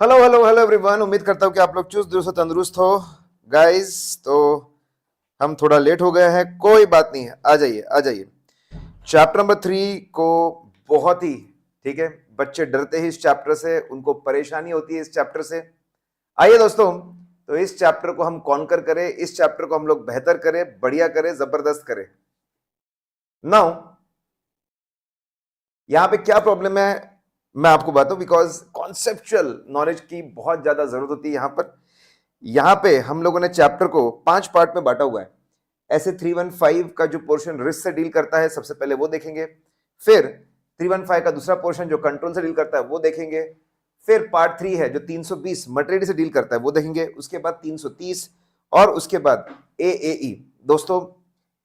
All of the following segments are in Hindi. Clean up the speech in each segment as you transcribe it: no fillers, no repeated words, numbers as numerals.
Hello hello hello everyone. उम्मीद करता हूँ कि आप लोग चुस्त दुरुस्त और तंदुरुस्त हो गाइस। तो हम थोड़ा लेट हो गए हैं, कोई बात नहीं है, आ जाइए आ जाइए। चैप्टर नंबर 3 को बहुत ही ठीक है, बच्चे डरते हैं इस चैप्टर से, उनको परेशानी होती है इस चैप्टर से। आइए दोस्तों, तो इस चैप्टर को हम कॉन्कर करें, इस चैप्टर को हम लोग बेहतर करें, बढ़िया करें, जबरदस्त करें। नाउ यहां पे क्या प्रॉब्लम है मैं आपको बताऊं, बिकॉज कॉन्सेप्चुअल नॉलेज की बहुत ज्यादा जरूरत होती है यहां पे हम लोगों ने चैप्टर को 5 पार्ट में बांटा हुआ है। ऐसे 315 का जो पोर्शन रिस्क से डील करता है, सबसे पहले वो देखेंगे। फिर 315 का दूसरा पोर्शन जो कंट्रोल से डील करता है वो देखेंगे। फिर पार्ट 3 है जो 320 मटेरियल से डील करता है वो देखेंगे। उसके बाद 330 और उसके बाद एएई। दोस्तों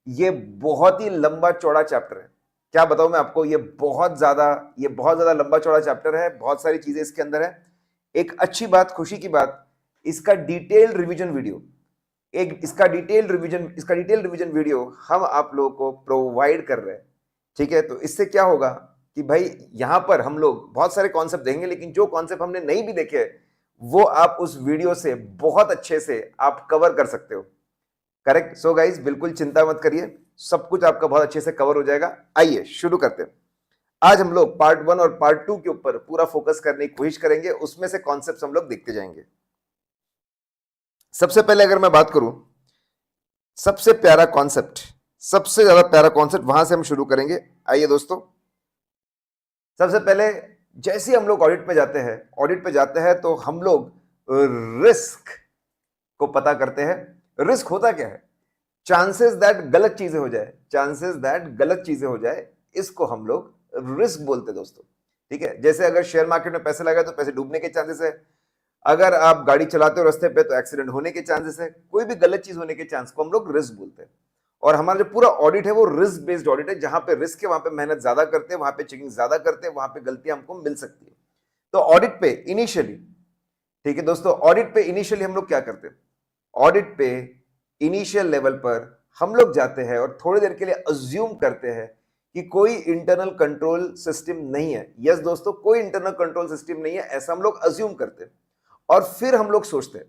ये बहुत ही लंबा चौड़ा चैप्टर है, क्या बताऊं मैं आपको, ये बहुत ज्यादा लंबा चौड़ा चैप्टर है, बहुत सारी चीजें इसके अंदर है। एक अच्छी बात, खुशी की बात, इसका डिटेल रिवीजन वीडियो, इसका डिटेल रिवीजन वीडियो हम आप लोगों को प्रोवाइड कर रहे हैं। ठीक है, तो इससे क्या होगा कि भाई यहां पर हम लोग बहुत सारे कॉन्सेप्ट देंगे, लेकिन जो कॉन्सेप्ट हमने नहीं भी देखे वो आप उस वीडियो से बहुत अच्छे से आप कवर कर सकते हो। करेक्ट। सो गाइज बिल्कुल चिंता मत करिए, सब कुछ आपका बहुत अच्छे से कवर हो जाएगा। आइए शुरू करते हैं। आज हम लोग पार्ट 1 और पार्ट 2 के ऊपर पूरा फोकस करने की कोशिश करेंगे, उसमें से कॉन्सेप्ट हम लोग देखते जाएंगे। सबसे पहले अगर मैं बात करूं, सबसे प्यारा कॉन्सेप्ट, सबसे ज्यादा प्यारा कॉन्सेप्ट वहां से हम शुरू करेंगे। आइए दोस्तों, सबसे पहले जैसे ही हम लोग ऑडिट पे जाते हैं तो हम लोग रिस्क को पता करते हैं। रिस्क होता क्या है? चांसेस दैट गलत चीजें हो जाए, इसको हम लोग रिस्क बोलते हैं दोस्तों। ठीक है, जैसे अगर शेयर मार्केट में पैसे लगाए तो पैसे डूबने के चांसेस है, अगर आप गाड़ी चलाते हो रास्ते पे तो एक्सीडेंट होने के चांसेस है, कोई भी गलत चीज होने के चांस को हम लोग रिस्क बोलते हैं। और हमारा जो पूरा ऑडिट है वो रिस्क बेस्ड ऑडिट है, जहां पे रिस्क है वहां पे मेहनत ज्यादा करते हैं, वहां पे चेकिंग ज्यादा करते हैं, वहां पे गलतियां हमको मिल सकती है। तो ऑडिट पे इनिशियली, ठीक है दोस्तों, ऑडिट पे इनिशियली हम लोग क्या करते हैं? ऑडिट पे इनिशियल लेवल पर हम लोग जाते हैं और थोड़ी देर के लिए अज्यूम करते हैं कि कोई इंटरनल कंट्रोल सिस्टम नहीं है। यस दोस्तों, कोई इंटरनल कंट्रोल सिस्टम नहीं है, ऐसा हम लोग अज्यूम करते हैं। और फिर हम लोग सोचते हैं,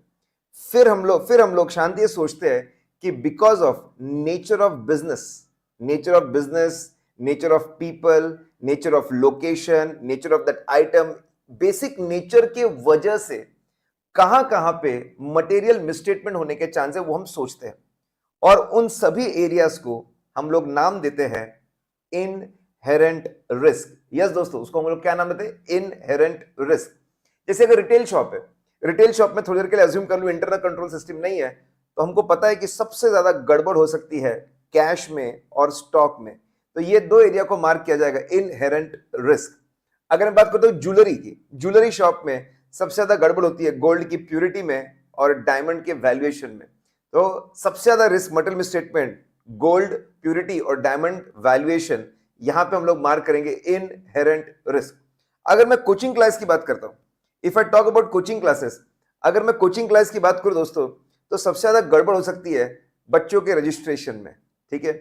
फिर हम लोग शांति से सोचते हैं कि because of nature of business, nature of people, nature of location, nature of that item, basic nature के वजह से कहां कहां पे मटेरियल मिसस्टेटमेंट होने के चांस है वो हम सोचते हैं। और उन सभी एरियाज को हम लोग नाम देते हैं इनहेरेंट रिस्क। यस दोस्तों, उसको हम लोग क्या नाम देते हैं? Inherent risk. जैसे अगर रिटेल शॉप है, रिटेल शॉप में थोड़ी देर के लिए अज्यूम कर लूं इंटरनल कंट्रोल सिस्टम नहीं है, तो हमको पता है कि सबसे ज्यादा गड़बड़ हो सकती है कैश में और स्टॉक में। तो ये दो एरिया को मार्क किया जाएगा इनहेरेंट रिस्क। अगर मैं बात करता हूं ज्वेलरी की, ज्वेलरी शॉप में सबसे ज्यादा गड़बड़ होती है गोल्ड की प्यूरिटी में और डायमंड के वैल्यूएशन में। तो सबसे ज्यादा risk material misstatement, gold purity और डायमंड वैल्यूएशन, यहां पे हम लोग मार्क करेंगे इनहेरेंट रिस्क। अगर मैं कोचिंग क्लास की बात करता हूं, if I talk about coaching classes, अगर मैं कोचिंग क्लास की बात करूं दोस्तों, तो सबसे ज्यादा गड़बड़ हो सकती है बच्चों के रजिस्ट्रेशन में। ठीक है,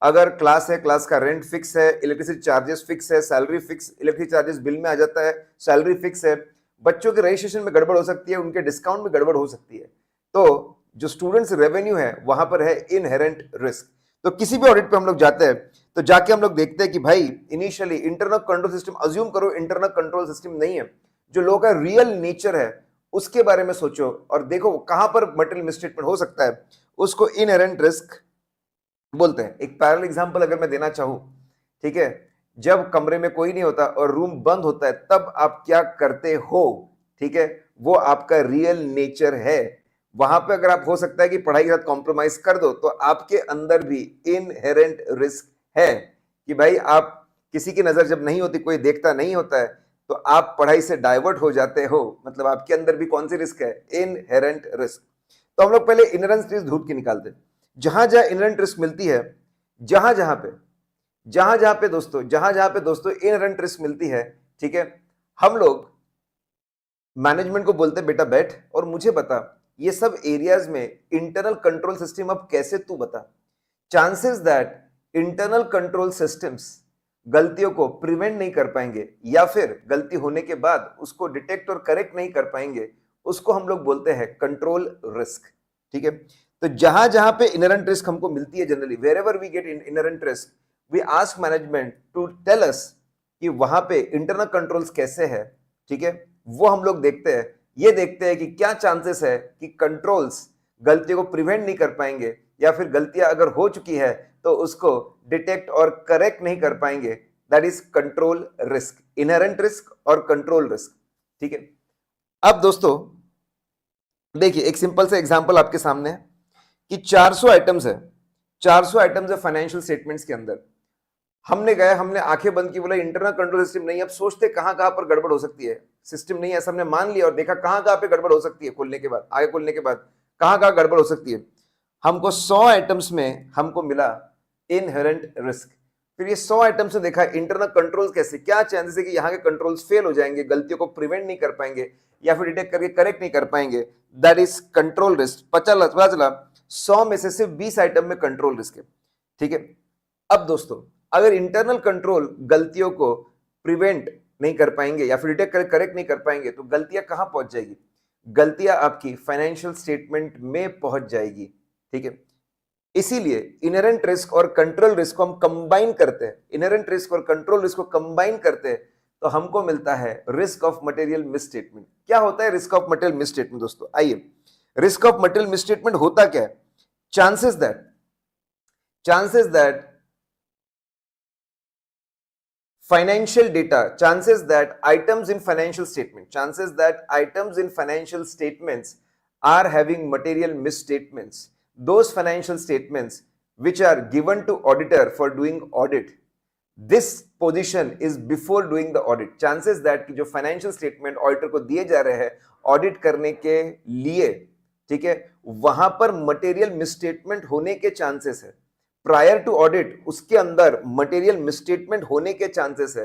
अगर क्लास है, क्लास का रेंट फिक्स है, इलेक्ट्रिसिटी चार्जेस फिक्स है, salary fix, electricity charges bill में आ जाता है, सैलरी फिक्स है, बच्चों के रजिस्ट्रेशन में गड़बड़ हो सकती है, उनके डिस्काउंट में गड़बड़ हो सकती है। तो जो स्टूडेंट्स रेवेन्यू है वहां पर है इनहेरेंट रिस्क। तो किसी भी ऑडिट पे हम लोग जाते हैं तो जाके हम लोग देखते हैं कि भाई initially internal control system, assume करो इंटरनल कंट्रोल सिस्टम नहीं है, जो लोगों का रियल नेचर है उसके बारे में सोचो और देखो कहां पर मटेरियल मिसस्टेटमेंट हो सकता है, उसको इनहेरेंट रिस्क बोलते हैं। एक पैरेलल एग्जांपल अगर मैं देना चाहूं, ठीक है, जब कमरे में कोई नहीं होता और रूम बंद होता है तब आप क्या करते हो? ठीक है, वो आपका रियल नेचर है। वहां पे अगर आप हो सकता है कि पढ़ाई के साथ कॉम्प्रोमाइज कर दो, तो आपके अंदर भी इनहेरेंट रिस्क है कि भाई आप, किसी की नजर जब नहीं होती, कोई देखता नहीं होता है, तो आप पढ़ाई से डाइवर्ट हो जाते हो। मतलब आपके अंदर भी कौन सी रिस्क है? Inherent risk. तो हम लोग पहले इनहेरेंट रिस्क ढूंढ के निकालते हैं। जहां जहां इनहेरेंट रिस्क मिलती है, जहां जहां पे दोस्तों इनहेरेंट रिस्क मिलती है, ठीक है, हम लोग मैनेजमेंट को बोलते हैं बेटा बैठ और मुझे बता ये सब एरियाज में इंटरनल कंट्रोल सिस्टम अब कैसे तू बता। Chances that internal control systems गलतियों को प्रिवेंट नहीं कर पाएंगे या फिर गलती होने के बाद उसको डिटेक्ट और करेक्ट नहीं कर पाएंगे, उसको हम लोग बोलते हैं कंट्रोल रिस्क। ठीक है, तो जहां जहां पे इनहेरेंट रिस्क हमको मिलती है, generally wherever we get inherent risk, we ask management to tell us कि वहां पे इंटरनल कंट्रोल्स कैसे है। ठीक है, वो हम लोग देखते हैं, ये देखते हैं कि क्या चांसेस है कि कंट्रोल्स गलतियों को प्रिवेंट नहीं कर पाएंगे या फिर गलतियां अगर हो चुकी है तो उसको डिटेक्ट और करेक्ट नहीं कर पाएंगे। That is control risk, inherent risk और कंट्रोल रिस्क। ठीक है, अब दोस्तों देखिए एक सिंपल सा एग्जांपल आपके सामने है कि 400 आइटम्स है, 400 आइटम्स है फाइनेंशियल स्टेटमेंट्स के अंदर। हमने गए, हमने आंखें बंद की, बोला इंटरनल कंट्रोल सिस्टम नहीं। अब सोचते कहां कहां पर गड़बड़ हो सकती है, सिस्टम नहीं है ऐसा हमने मान लिया और देखा कहां कहां पे गड़बड़ हो सकती है। खोलने के बाद, आगे खोलने के बाद कहां कहां गड़बड़ हो सकती है। हमको 100 आइटम्स में हमको मिला इनहेरेंट रिस्क। फिर ये 100 आइटम्स में देखा इंटरनल कंट्रोल्स कैसे, क्या चांसेस है कि यहाँ के कंट्रोल्स फेल हो जाएंगे, गलतियों को प्रिवेंट नहीं कर पाएंगे या फिर डिटेक्ट करके करेक्ट नहीं कर पाएंगे। That is control risk. पता चला 100 में से सिर्फ 20 आइटम में कंट्रोल रिस्क है। ठीक है, अब दोस्तों अगर इंटरनल कंट्रोल गलतियों को प्रिवेंट नहीं कर पाएंगे या फिर डिटेक्ट करके करेक्ट नहीं कर पाएंगे तो गलतियां कहां पहुंच जाएगी? गलतियां आपकी फाइनेंशियल स्टेटमेंट में पहुंच जाएगी। ठीक है, इसीलिए इनहेरेंट रिस्क और कंट्रोल रिस्क को हम कंबाइन करते हैं, इनहेरेंट रिस्क और कंट्रोल रिस्क को कंबाइन करते हैं तो हमको मिलता है रिस्क ऑफ मटेरियल मिसस्टेटमेंट। क्या होता है रिस्क ऑफ मटेरियल मिसस्टेटमेंट दोस्तों? आइए, रिस्क ऑफ मटेरियल मिसस्टेटमेंट होता क्या है? Chances that financial data, chances that items in financial statements are having material misstatements, those financial statements which are given to auditor for doing audit, this position is before doing the audit, chances that कि जो financial statement auditor को दिए जा रहे हैं audit करने के लिए, ठीक है, वहां पर material misstatement होने के chances है। प्रायर टू ऑडिट उसके अंदर मटेरियल मिसस्टेटमेंट होने के चांसेस है,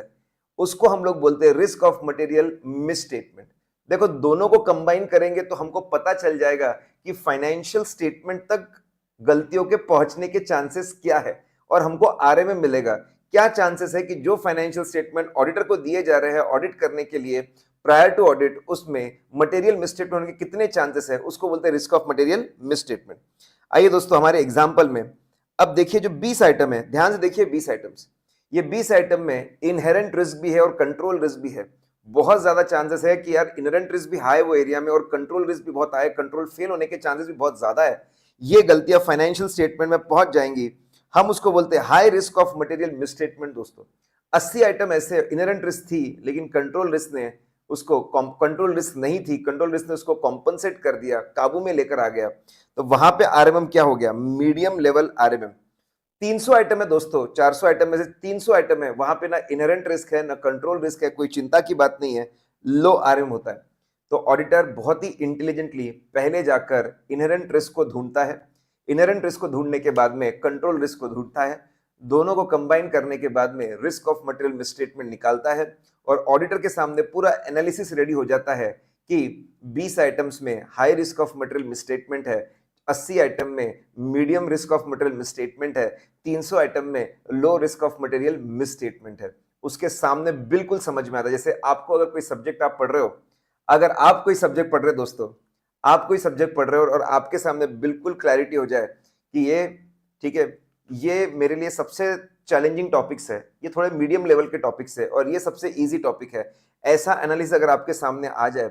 उसको हम लोग बोलते हैं रिस्क ऑफ मटेरियल मिसस्टेटमेंट। देखो दोनों को कंबाइन करेंगे तो हमको पता चल जाएगा कि फाइनेंशियल स्टेटमेंट तक गलतियों के पहुंचने के चांसेस क्या है और हमको आरए में मिलेगा क्या चांसेस है कि जो फाइनेंशियल स्टेटमेंट ऑडिटर को दिए जा रहे हैं ऑडिट करने के लिए प्रायर टू ऑडिट उसमें मटेरियल मिसस्टेटमेंट होने के कितने चांसेस है, उसको बोलते हैं रिस्क ऑफ मटेरियल मिसस्टेटमेंट। आइए दोस्तों हमारे एग्जाम्पल में अब देखिए जो 20 आइटम है, ध्यान से देखिए 20 आइटम्स, ये 20 आइटम में इनहेरेंट रिस्क भी है और कंट्रोल रिस्क भी है। बहुत ज्यादा चांसेस है कि यार इनहेरेंट रिस्क भी हाई वो एरिया में और कंट्रोल रिस्क भी बहुत हाई, कंट्रोल फेल होने के चांसेस भी बहुत ज्यादा है। ये गलतियां फाइनेंशियल स्टेटमेंट में पहुंच जाएंगी, हम उसको बोलते हैं high risk of material misstatement. दोस्तों 80 आइटम ऐसे इनहेरेंट रिस्क थी लेकिन कंट्रोल रिस्क ने उसको, कंट्रोल रिस्क नहीं थी, कंट्रोल रिस्क ने उसको कॉम्पनसेट कर दिया, काबू में लेकर आ गया, तो वहां पे आरएमएम क्या हो गया? Medium level RMM. 300 आइटम है दोस्तों, 400 आइटम में से 300 आइटम है, वहां पे ना इनहेरेंट रिस्क है ना कंट्रोल रिस्क है, कोई चिंता की बात नहीं है, लो आरएम होता है। तो ऑडिटर बहुत ही इंटेलिजेंटली पहले जाकर इनहेरेंट रिस्क को ढूंढता है, इनहेरेंट रिस्क को ढूंढने के बाद में कंट्रोल रिस्क को ढूंढता है, दोनों को कंबाइन करने के बाद में रिस्क ऑफ मटेरियल मिसस्टेटमेंट निकालता है और ऑडिटर के सामने पूरा एनालिसिस रेडी हो जाता है कि 20 आइटम्स में high risk of material misstatement है, 80 आइटम में medium risk of material misstatement है, 300 आइटम में low risk of material misstatement है। उसके सामने बिल्कुल समझ में आता है। जैसे आपको अगर कोई सब्जेक्ट आप पढ़ रहे हो, अगर आप कोई सब्जेक्ट पढ़ रहे हो दोस्तों, आप कोई सब्जेक्ट पढ़ रहे हो और आपके सामने बिल्कुल क्लैरिटी हो जाए कि ये ठीक है, ये मेरे लिए सबसे चैलेंजिंग टॉपिक्स है, ये थोड़े मीडियम लेवल के टॉपिक्स है और ये सबसे इजी टॉपिक है, ऐसा एनालिसिस अगर आपके सामने आ जाए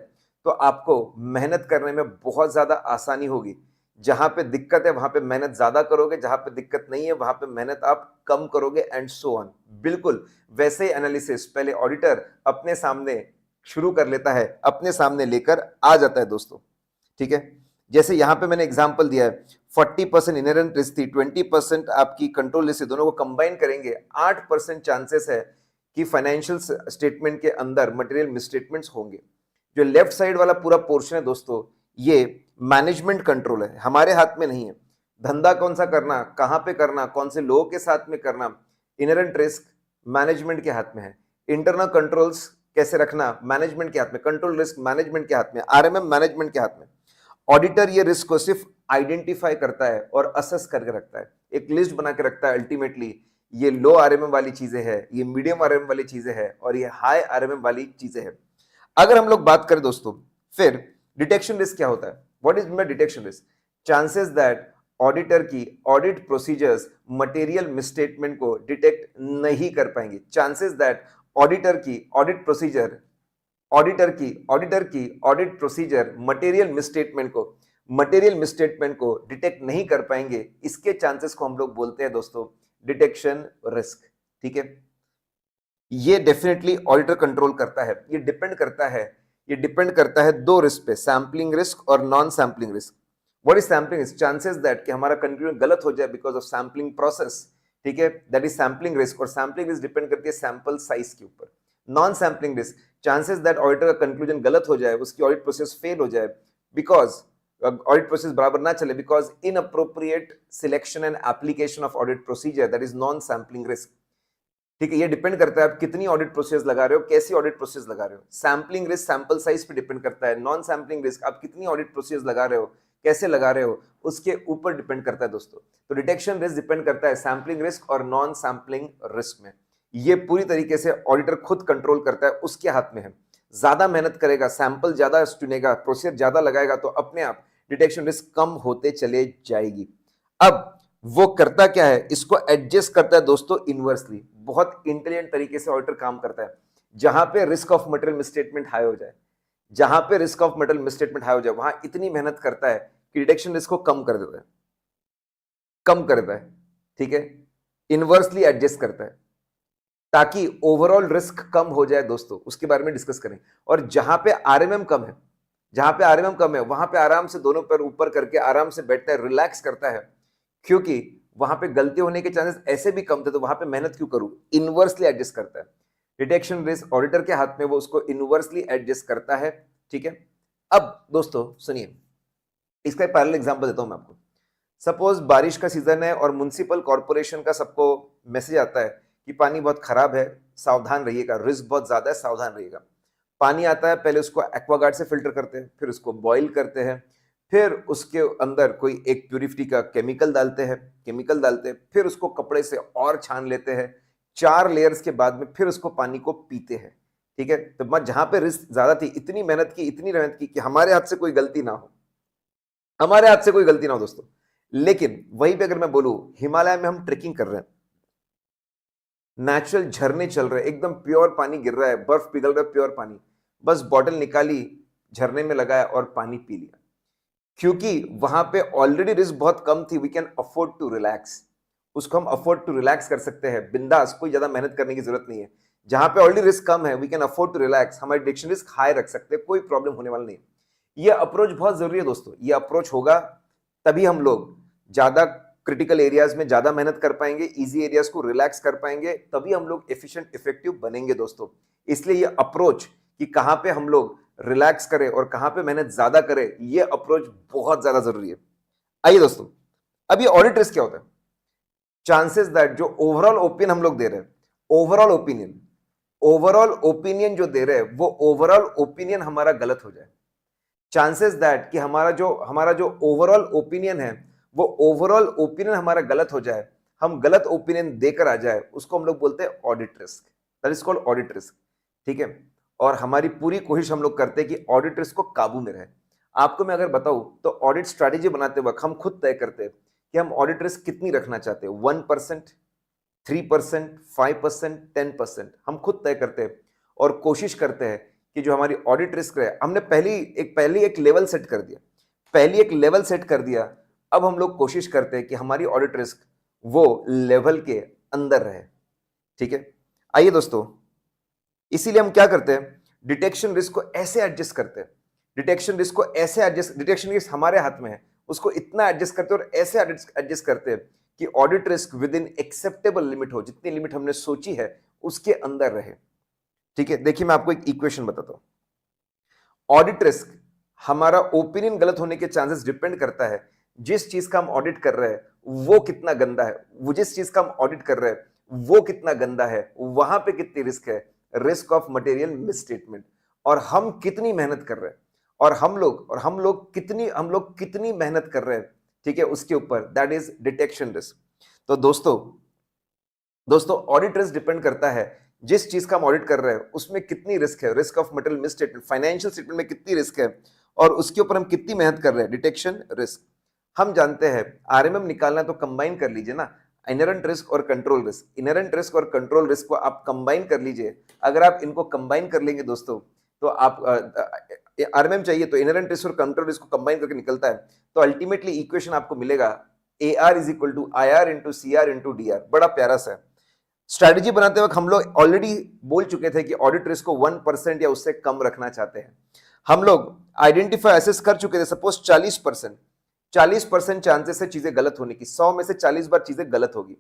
तो आपको मेहनत करने में बहुत ज्यादा आसानी होगी। जहां पे दिक्कत है वहां पे मेहनत ज्यादा करोगे, जहां पे दिक्कत नहीं है वहां पे मेहनत आप कम करोगे एंड सो ऑन। बिल्कुल वैसे ही एनालिसिस पहले ऑडिटर अपने सामने शुरू कर लेता है, अपने सामने लेकर आ जाता है दोस्तों। ठीक है, जैसे यहां पे मैंने एग्जांपल दिया है 40% इनहेरेंट रिस्क थी, 20% आपकी कंट्रोल रिस्क, दोनों को कंबाइन करेंगे 8% चांसेस है कि फाइनेंशियल स्टेटमेंट के अंदर मटेरियल मिसस्टेटमेंट्स होंगे। जो लेफ्ट साइड वाला पूरा पोर्शन है दोस्तों, ये मैनेजमेंट कंट्रोल है, हमारे हाथ में नहीं है। धंधा कौन सा करना, कहां पे करना, कौन से लोगों के साथ में करना, इनहेरेंट रिस्क मैनेजमेंट के हाथ में है। इंटरनल कंट्रोल्स कैसे रखना, मैनेजमेंट के हाथ में। कंट्रोल रिस्क मैनेजमेंट के हाथ में, आरएमएम मैनेजमेंट के हाथ में। ऑडिटर ये रिस्क को सिर्फ आइडेंटिफाई करता है और असेस करके रखता है, एक लिस्ट बना के रखता है अल्टीमेटली ये लो आरएमएम वाली चीजें हैं, ये मीडियम आरएमएम वाली चीजें हैं और ये हाई आरएमएम वाली चीजें हैं। अगर हम लोग बात करें दोस्तों, फिर डिटेक्शन रिस्क क्या होता है? What is detection risk? Chances that auditor की ऑडिट प्रोसीजर्स मटेरियल मिसस्टेटमेंट को डिटेक्ट नहीं कर पाएंगे। चांसेस दैट ऑडिटर की audit procedure audit procedure material misstatement को डिटेक्ट नहीं कर पाएंगे, इसके चांसेस को हम लोग बोलते हैं दोस्तों डिटेक्शन रिस्क। ठीक है, ये डेफिनेटली ऑडिटर कंट्रोल करता है। ये डिपेंड करता है दो रिस्क पे, सैम्पलिंग रिस्क और non sampling risk. What is sampling risk? Chances that कि हमारा कंक्लूजन गलत हो जाए बिकॉज ऑफ सैम्पलिंग प्रोसेस। ठीक है, दैट इज सैम्पलिंग रिस्क, और सैम्पलिंग रिस्क डिपेंड करती है सैंपल साइज के ऊपर। Non sampling risk, chances that auditor का कंक्लूजन गलत हो जाए, उसकी ऑडिट प्रोसेस फेल हो जाए बिकॉज ऑडिट प्रोसेस बराबर ना चले, because inappropriate selection and application of audit procedure, that is non sampling risk. ठीक है, ये डिपेंड करता है आप कितनी ऑडिट प्रोसेस लगा रहे हो, कैसी ऑडिट प्रोसेस लगा रहे हो। सैम्पलिंग रिस्क सैंपल साइज पे डिपेंड करता है। नॉन सैम्पलिंग रिस्क आप कितनी ऑडिट प्रोसेस लगा रहे हो, कैसे लगा रहे हो, उसके ऊपर डिपेंड करता है दोस्तों। तो डिटेक्शन रिस्क डिपेंड करता है सैम्पलिंग रिस्क और नॉन सैम्पलिंग रिस्क में। ये पूरी तरीके से ऑडिटर खुद कंट्रोल करता है, उसके हाथ में है। ज्यादा मेहनत करेगा, सैंपल ज्यादा चुनेगा, प्रोसेस ज्यादा लगाएगा तो अपने आप डिटेक्शन रिस्क कम होते चले जाएगी। अब वो करता क्या है, इसको एडजस्ट करता है दोस्तों इनवर्सली। बहुत इंटेलिजेंट तरीके से ऑडिटर काम करता है। जहां पे risk of material misstatement high हो जाए, वहां इतनी मेहनत करता है कि डिटेक्शन रिस्क को कम कर देता है। ठीक है, इनवर्सली एडजस्ट करता है ताकि ओवरऑल रिस्क कम हो जाए दोस्तों। उसके बारे में डिस्कस करें। और जहां पे आरएमएम कम है, वहां पे आराम से दोनों पैर ऊपर करके आराम से बैठता है, रिलैक्स करता है, क्योंकि वहां पे गलती होने के चांसेस ऐसे भी कम थे, तो वहां पे मेहनत क्यों करूं, इनवर्सली एडजस्ट करता है। डिटेक्शन रिस्क ऑडिटर के हाथ में, वो उसको इनवर्सली एडजस्ट करता है। ठीक है, अब दोस्तों सुनिए, इसका एक पैरेलल एग्जांपल देता हूं मैं आपको। सपोज बारिश का सीजन है और म्युनिसिपल कॉर्पोरेशन का सबको मैसेज आता है कि पानी बहुत खराब है, सावधान रहिएगा, रिस्क बहुत ज्यादा है, सावधान रहिएगा। पानी आता है, पहले उसको एक्वागार्ड से फिल्टर करते हैं, फिर उसको बॉईल करते हैं, फिर उसके अंदर कोई एक प्यूरिफिटी का केमिकल डालते हैं, फिर उसको कपड़े से और छान लेते हैं। 4 लेयर्स के बाद में फिर उसको पानी को पीते हैं। ठीक है, तो जहां पे रिस्क ज्यादा थी, इतनी मेहनत की कि हमारे हाथ से कोई गलती ना हो, दोस्तों। लेकिन वहीं पे अगर मैं बोलूं, हिमालय में हम ट्रेकिंग कर रहे हैं, नेचुरल झरने चल रहे हैं, एकदम प्योर पानी गिर रहा है, बर्फ पिघल रहा है, प्योर पानी, बस बॉटल निकाली, झरने में लगाया और पानी पी लिया। क्योंकि वहां पे ऑलरेडी रिस्क बहुत कम थी, we can afford to relax. उसको हम अफोर्ड टू रिलैक्स कर सकते हैं बिंदास, कोई ज्यादा मेहनत करने की जरूरत नहीं है। जहां पे ऑलरेडी रिस्क कम है, we can afford to relax, हमारी डिटेक्शन रिस्क हाई रख सकते हैं, कोई प्रॉब्लम होने वाला नहीं। ये अप्रोच बहुत जरूरी है दोस्तों। ये अप्रोच होगा तभी हम लोग ज्यादा क्रिटिकल एरियाज में ज्यादा मेहनत कर पाएंगे, इजी एरियाज को रिलैक्स कर पाएंगे, तभी हम लोग एफिशिएंट इफेक्टिव बनेंगे दोस्तों। इसलिए ये अप्रोच कि कहां पे हम लोग रिलैक्स करें और कहां पे मेहनत ज्यादा करें, ये अप्रोच बहुत ज्यादा जरूरी है। आइए दोस्तों, अब ये ऑडिट रिस्क क्या होता है? चांसेस दैट जो ओवरऑल ओपिनियन हम लोग दे रहे हैं, ओवरऑल ओपिनियन जो दे रहे हैं, वो ओवरऑल ओपिनियन हमारा गलत हो जाए। चांसेस दैट कि हमारा जो ओवरऑल ओपिनियन है, वो ओवरऑल ओपिनियन हमारा गलत हो जाए, हम गलत ओपिनियन देकर आ जाए, उसको हम लोग बोलते हैं audit risk. That is called audit risk. ठीक है, और हमारी पूरी कोशिश हम लोग करते हैं कि ऑडिट रिस्क को काबू में रहे। आपको मैं अगर बताऊं तो ऑडिट स्ट्रैटेजी बनाते वक्त हम खुद तय करते हैं कि हम ऑडिट रिस्क कितनी रखना चाहते हैं, 1%, 3%, 5%, 10%, हम खुद तय करते हैं और कोशिश करते हैं कि जो हमारी ऑडिट रिस्क है, हमने पहली एक लेवल सेट कर दिया। अब हम लोग कोशिश करते हैं कि हमारी ऑडिट रिस्क वो लेवल के अंदर रहे। ठीक है, आइए दोस्तों, इसीलिए हम क्या करते हैं, डिटेक्शन रिस्क को ऐसे एडजस्ट करते हैं, डिटेक्शन रिस्क हमारे हाथ में है, उसको इतना एडजस्ट करते हैं और ऐसे एडजस्ट करते हैं कि audit risk with in acceptable limit हो, जितनी लिमिट हमने सोची है उसके अंदर रहे। ठीक है, देखिए मैं आपको एक इक्वेशन बताता हूं। ऑडिट रिस्क, हमारा ओपिनियन गलत होने के चांसेस डिपेंड करता है जिस चीज का हम ऑडिट कर रहे हैं वो कितना गंदा है, वहां पे कितनी रिस्क है, रिस्क ऑफ मटेरियल मिसस्टेटमेंट, और हम कितनी मेहनत कर रहे हैं, और हम लोग कितनी मेहनत कर रहे हैं, ठीक है, उसके ऊपर, दैट इज डिटेक्शन रिस्क। तो दोस्तों दोस्तों ऑडिट रिस्क डिपेंड करता है जिस चीज का हम ऑडिट कर रहे हैं उसमें कितनी रिस्क है, risk of material misstatement, financial statement में कितनी रिस्क है और उसके ऊपर हम कितनी मेहनत कर रहे हैं। डिटेक्शन रिस्क हम जानते हैं, आरएमएम निकालना तो कंबाइन कर लीजिए ना, इनहेरेंट रिस्क और कंट्रोल रिस्क। इनहेरेंट रिस्क और कंट्रोल रिस्क को आप कंबाइन कर लीजिए। अगर आप इनको कंबाइन कर लेंगे दोस्तों तो आप आरएमएम चाहिए तो इनहेरेंट रिस्क और कंट्रोल रिस्क को कंबाइन करके निकलता है, तो अल्टीमेटली इक्वेशन आपको मिलेगा AR is equal to IR into CR into DR। बड़ा प्यारा सा है। स्ट्रैटेजी बनाते वक्त हम लोग ऑलरेडी बोल चुके थे कि ऑडिट रिस्क को 1% या उससे कम रखना चाहते हैं। हम लोग आइडेंटिफाई एसेस कर चुके थे, सपोज 40% चांसेस है चीजें गलत होने की, 100 में से 40 बार चीजें गलत होगी।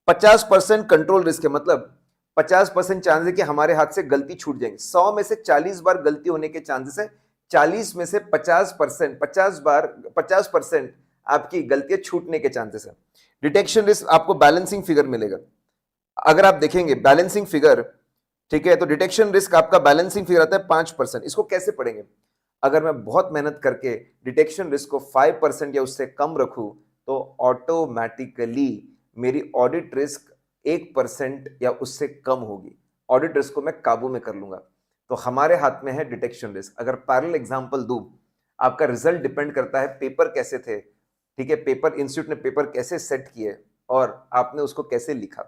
50% कंट्रोल रिस्क है, मतलब 50% चांस है कि हमारे हाथ से गलती छूट जाएंगी। 100 में से 40 बार गलती होने के चांसेस है, 40 में से 50%, 50% आपकी गलतियां छूटने के चांसेस है। डिटेक्शन रिस्क आपको बैलेंसिंग फिगर मिलेगा। अगर आप देखेंगे बैलेंसिंग फिगर, ठीक है, तो डिटेक्शन रिस्क आपका बैलेंसिंग फिगर आता है 5%। इसको कैसे पढ़ेंगे? अगर मैं बहुत मेहनत करके डिटेक्शन रिस्क को 5% या उससे कम रखूं तो ऑटोमेटिकली मेरी ऑडिट रिस्क 1% या उससे कम होगी। ऑडिट रिस्क को मैं काबू में कर लूंगा। तो हमारे हाथ में है डिटेक्शन रिस्क। अगर पैरेलल एग्जांपल दूं, आपका रिजल्ट डिपेंड करता है पेपर कैसे थे, ठीक है, पेपर इंस्टीट्यूट ने पेपर कैसे सेट किए और आपने उसको कैसे लिखा।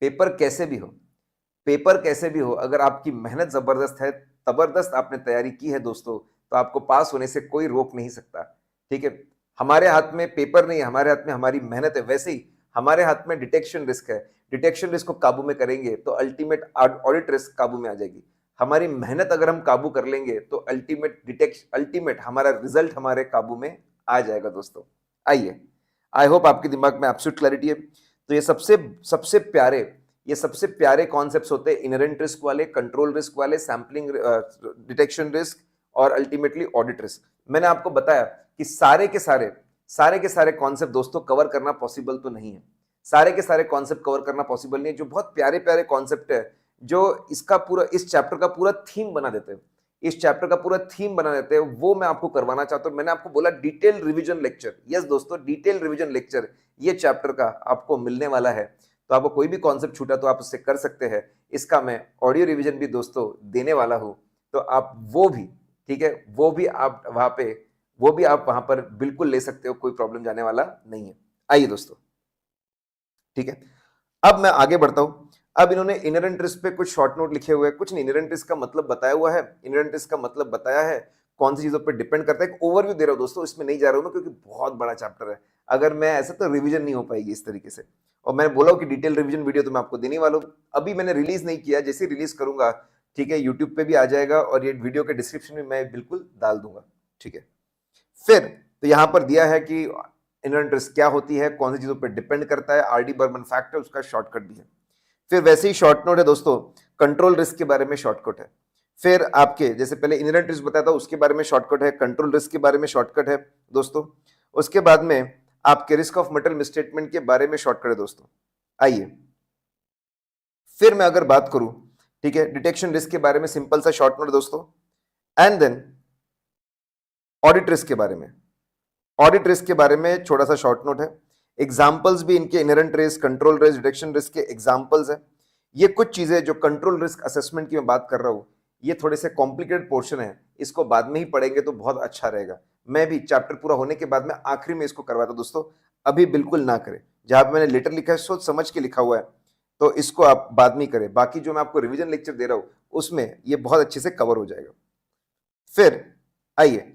पेपर कैसे भी हो, पेपर कैसे भी हो, अगर आपकी मेहनत जबरदस्त है, जबरदस्त आपने तैयारी की है दोस्तों, तो आपको पास होने से कोई रोक नहीं सकता। ठीक है, हमारे हाथ में पेपर नहीं है, हमारे हाथ में हमारी मेहनत है। वैसे ही हमारे हाथ में डिटेक्शन रिस्क है। डिटेक्शन रिस्क को काबू में करेंगे तो अल्टीमेट ऑडिट रिस्क काबू में आ जाएगी। हमारी मेहनत अगर हम काबू कर लेंगे तो अल्टीमेट हमारा रिजल्ट हमारे काबू में आ जाएगा दोस्तों। आइए, आई होप आपके दिमाग में एब्सोल्यूट क्लैरिटी है। तो ये सबसे प्यारे कॉन्सेप्ट्स होते हैं, इनहेरेंट रिस्क वाले, कंट्रोल रिस्क वाले, सैंपलिंग डिटेक्शन रिस्क और अल्टीमेटली ऑडिट रिस्क। मैंने आपको बताया कि सारे के सारे कॉन्सेप्ट दोस्तों कवर करना पॉसिबल तो नहीं है। सारे के सारे कॉन्सेप्ट कवर करना पॉसिबल नहीं है। जो बहुत प्यारे प्यारे कॉन्सेप्ट है, जो इस चैप्टर का पूरा थीम बना देते हैं, वो मैं आपको करवाना चाहता हूं। मैंने आपको बोला डिटेल रिवीजन लेक्चर। यस दोस्तों, डिटेल रिवीजन लेक्चर ये चैप्टर का आपको मिलने वाला है। तो आपको कोई भी कॉन्सेप्ट छूटा तो आप उससे कर सकते हैं। इसका मैं ऑडियो रिवीजन भी दोस्तों देने वाला हूं, तो आप वो भी, ठीक है, वो भी आप वहां पर बिल्कुल ले सकते हो, कोई प्रॉब्लम जाने वाला नहीं है। आइए दोस्तों, ठीक है, अब मैं आगे बढ़ता हूं। अब इन्होंने इनहेरेंट रिस्क पे कुछ शॉर्ट नोट लिखे हुए हैं, कुछ नहीं, इनहेरेंट रिस्क का मतलब बताया हुआ है, इनहेरेंट रिस्क का मतलब बताया है, कौन सी चीजों पर डिपेंड करता है। एक ओवरव्यू दे रहा हूं दोस्तों, इसमें नहीं जा रहा हूं मैं क्योंकि बहुत बड़ा चैप्टर है। अगर मैं ऐसा तो रिवीजन नहीं हो पाएगी इस तरीके से। और मैंने बोला कि डिटेल रिवीजन वीडियो तो मैं आपको देने वाला हूं। अभी मैंने रिलीज नहीं किया, जैसे रिलीज करूंगा, ठीक है, यूट्यूब पे भी आ जाएगा और ये वीडियो के डिस्क्रिप्शन में मैं बिल्कुल डाल दूंगा। ठीक है, फिर तो यहां पर दिया है कि इनहेरेंट रिस्क क्या होती है, कौन सी चीजों पर डिपेंड करता है, आरडी बर्मन फैक्टर, उसका शॉर्टकट भी है। फिर वैसे ही शॉर्ट नोट है दोस्तों, कंट्रोल रिस्क के बारे में शॉर्टकट है। फिर आपके जैसे पहले इनहेरेंट रिस्क बताया था उसके बारे में शॉर्टकट है, कंट्रोल रिस्क के बारे में शॉर्टकट है दोस्तों। उसके बाद में आपके रिस्क ऑफ मटेरियल मिसस्टेटमेंट के बारे में शॉर्टकट है दोस्तों। आइए, फिर मैं अगर बात करूं, ठीक है, डिटेक्शन रिस्क के बारे में सिंपल सा शॉर्ट नोट दोस्तों, एंड देन ऑडिट रिस्क के बारे में, ऑडिट रिस्क के बारे में थोड़ा सा शॉर्ट नोट है। एग्जांपल्स भी इनके inherent risk, control risk, detection risk के एग्जांपल्स है। ये कुछ चीजें जो कंट्रोल रिस्क असेसमेंट की मैं बात कर रहा हूं, ये थोड़े से कॉम्प्लिकेटेड पोर्शन है, इसको बाद में ही पढ़ेंगे तो बहुत अच्छा रहेगा। मैं भी चैप्टर पूरा होने के बाद में आखिरी में इसको करवाता दोस्तों, अभी बिल्कुल ना करें। जहां पे मैंने लेटर लिखा है सोच समझ के लिखा हुआ है, तो इसको आप बाद में करें। बाकी जो मैं आपको रिवीजन लेक्चर दे रहा हूं उसमें ये बहुत अच्छे से कवर हो जाएगा। फिर आइए,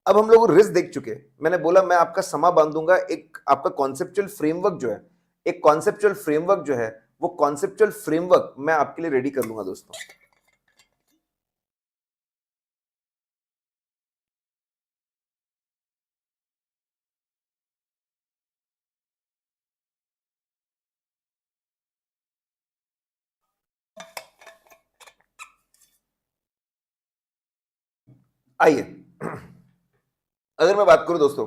अब हम लोग रिस्क देख चुके। मैंने बोला मैं आपका समा बांधूंगा, एक आपका कॉन्सेप्चुअल फ्रेमवर्क जो है, एक कॉन्सेप्चुअल फ्रेमवर्क जो है, वो कॉन्सेप्चुअल फ्रेमवर्क मैं आपके लिए रेडी कर लूंगा दोस्तों। आइए, अगर मैं बात करूं दोस्तों,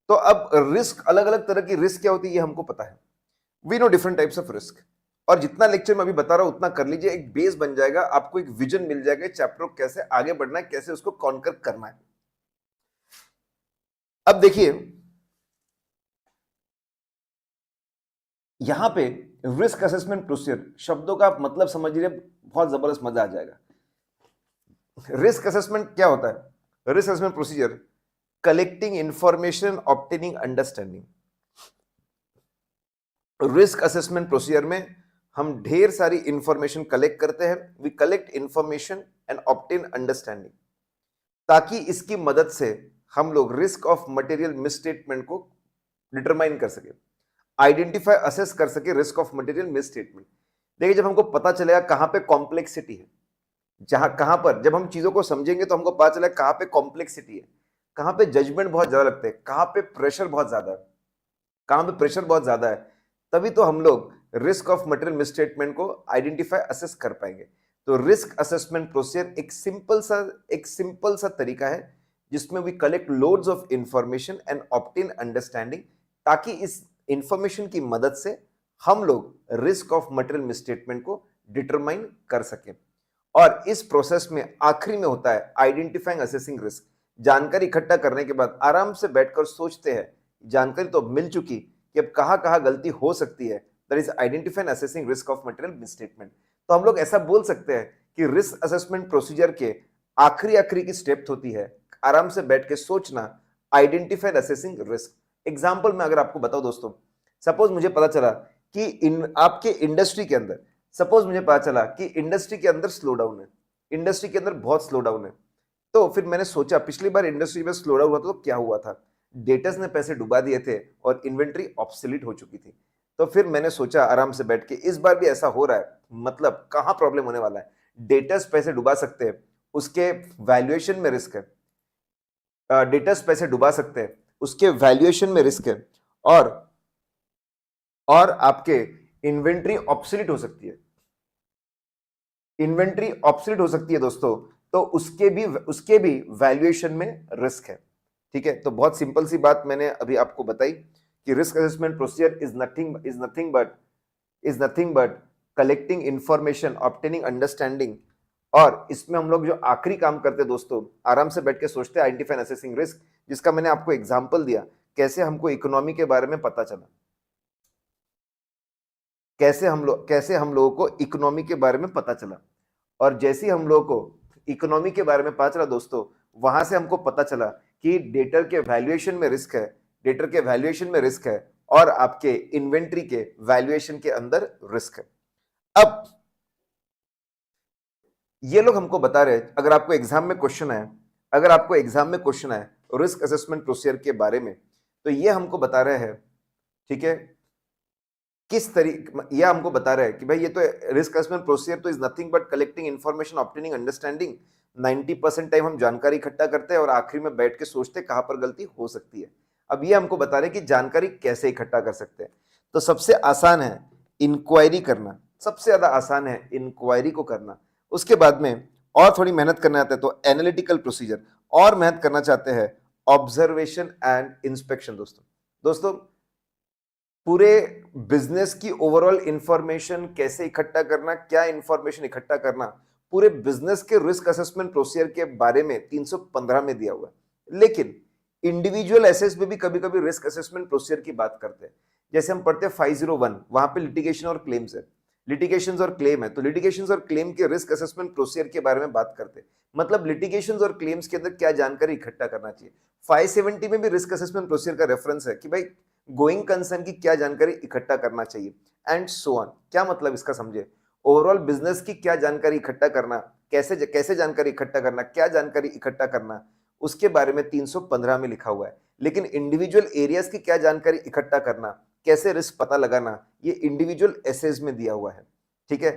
तो अब रिस्क, अलग अलग तरह की रिस्क क्या होती है ये हमको पता है। We know different types of risk. और जितना लेक्चर मैं अभी बता रहा हूं उतना कर लीजिए, एक बेस बन जाएगा, आपको एक विजन मिल जाएगा चैप्टर को कैसे आगे बढ़ना है, कैसे उसको कॉन्कर करना है। अब देखिए, यहां पे रिस्क असेसमेंट प्रोसीजर, शब्दों का आप मतलब समझिए, बहुत जबरदस्त मजा आ जाएगा। रिस्क असेसमेंट क्या होता है? Risk assessment procedure, collecting information, obtaining understanding. Risk assessment procedure में हम ढेर सारी इंफॉर्मेशन कलेक्ट करते हैं। We collect information and obtain understanding, ताकि इसकी मदद से हम लोग रिस्क ऑफ मटेरियल मिसस्टेटमेंट को डिटरमाइन कर सके, आइडेंटिफाई असेस कर सके रिस्क ऑफ मटेरियल मिसस्टेटमेंट। देखिए, जब हमको पता चलेगा कहां पे कॉम्प्लेक्सिटी है, जहां कहां पर जब हम चीजों को समझेंगे तो हमको पता चलेगा कहां पे कॉम्प्लेक्सिटी है, कहां पे जजमेंट बहुत ज्यादा लगते हैं, कहां पे प्रेशर बहुत ज्यादा है, कहां पे प्रेशर बहुत ज्यादा है, तभी तो हम लोग रिस्क ऑफ मटेरियल मिसस्टेटमेंट को आइडेंटिफाई असेस कर पाएंगे। तो रिस्क असेसमेंट प्रोसीजर एक सिंपल सा तरीका है जिसमें we collect loads of information and obtain understanding, ताकि इस इंफॉर्मेशन की मदद से हम लोग रिस्क ऑफ मटेरियल मिसस्टेटमेंट को डिटरमाइन कर सकें। और इस प्रोसेस में आखिरी में होता है आइडेंटिफाइंग असेसिंग रिस्क। जानकारी इकट्ठा करने के बाद आराम से बैठकर सोचते हैं, जानकारी तो मिल चुकी कि अब कहां कहां गलती हो सकती है, that is identifying assessing risk of material misstatement. तो हम लोग ऐसा बोल सकते हैं कि रिस्क असेसमेंट प्रोसीजर के आखिरी की स्टेप होती है आराम से बैठ के सोचना, आइडेंटिफाइड असेसिंग रिस्क। एग्जाम्पल में अगर आपको बताओ दोस्तों, सपोज मुझे पता चला कि आपके इंडस्ट्री के अंदर, सपोज मुझे पता चला कि इंडस्ट्री के अंदर स्लो डाउन है, इंडस्ट्री के अंदर बहुत स्लो डाउन है। तो फिर मैंने सोचा पिछली बार इंडस्ट्री में स्लो डाउन हुआ था तो क्या हुआ था, डेटर्स ने पैसे डुबा दिए थे और इन्वेंट्री ऑब्सोलीट हो चुकी थी। तो फिर मैंने सोचा आराम से बैठ के इस बार भी ऐसा हो रहा है, मतलब कहां प्रॉब्लम होने वाला है, डेटर्स पैसे डुबा सकते हैं, उसके वैल्यूएशन में रिस्क है, डेटर्स पैसे डुबा सकते हैं, उसके वैल्यूएशन में रिस्क है, और आपके इन्वेंट्री ऑब्सोलीट हो सकती है, इन्वेंट्री ऑब्सोलीट हो सकती है दोस्तों, तो उसके भी वैल्यूएशन में रिस्क है। ठीक है, तो बहुत सिंपल सी बात मैंने अभी आपको बताई कि risk assessment procedure is nothing but collecting information, obtaining understanding. और इसमें हम लोग जो आखिरी काम करते हैं दोस्तों, आराम से बैठ के सोचते हैं आइडेंटिफाई असेसिंग रिस्क, जिसका मैंने आपको एग्जांपल दिया, कैसे हमको इकोनॉमी के बारे में पता चला, कैसे हम लोगों को इकोनॉमी के बारे में पता चला। और जैसे ही हम लोगों को इकोनॉमी के बारे में पता चला दोस्तों, वहां से हमको पता चला कि डेटर के वैल्यूएशन में रिस्क है, डेटर के वैल्यूएशन में रिस्क है, और आपके इन्वेंट्री के वैल्यूएशन के अंदर रिस्क है। अब ये लोग हमको बता रहे हैं, अगर आपको एग्जाम में क्वेश्चन है रिस्क असेसमेंट प्रोसीजर के बारे में, तो ये हमको बता रहे हैं, ठीक है, किस तरीके, यह हमको बता रहा है कि भाई ये तो रिस्क असेसमेंट प्रोसीजर तो is nothing but collecting information, obtaining understanding. 90% time हम जानकारी इकट्ठा करते हैं और आखिरी में बैठ के सोचते हैं कहां पर गलती हो सकती है। अब ये हमको बता रहे हैं कि जानकारी कैसे इकट्ठा कर सकते हैं। तो सबसे आसान है इंक्वायरी करना, सबसे ज्यादा आसान है इंक्वायरी को करना। उसके बाद में और थोड़ी मेहनत करना चाहते हैं तो एनालिटिकल प्रोसीजर, और मेहनत करना चाहते हैं ऑब्जर्वेशन एंड इंस्पेक्शन। दोस्तों पूरे बिजनेस की ओवरऑल इंफॉर्मेशन कैसे इकट्ठा करना, क्या इंफॉर्मेशन इकट्ठा करना, पूरे बिजनेस के रिस्क असेसमेंट प्रोसीजर के बारे में 315 में दिया हुआ है। लेकिन इंडिविजुअल एसेस में भी कभी कभी रिस्क असेसमेंट प्रोसीजर की बात करते हैं। जैसे हम पढ़ते हैं 501, वहां पे लिटिगेशन और क्लेम्स है, लिटिगेशन और क्लेम है, तो लिटिगेशन और क्लेम के रिस्क असेसमेंट प्रोसीजर के बारे में बात करते हैं, मतलब लिटिगेशन और क्लेम्स के अंदर क्या जानकारी इकट्ठा करना चाहिए। 570 में भी रिस्क असेसमेंट प्रोसीजर का रेफरेंस है कि भाई गोइंग कंसर्न की क्या जानकारी इकट्ठा करना चाहिए, एंड सो ऑन। क्या मतलब इसका समझे, ओवरऑल बिजनेस की क्या जानकारी इकट्ठा करना, कैसे जानकारी इकट्ठा करना, क्या जानकारी इकट्ठा करना, उसके बारे में 315 में लिखा हुआ है। लेकिन इंडिविजुअल एरियाज की क्या जानकारी इकट्ठा करना, कैसे रिस्क पता लगाना, ये इंडिविजुअल एसेज में दिया हुआ है। ठीक है,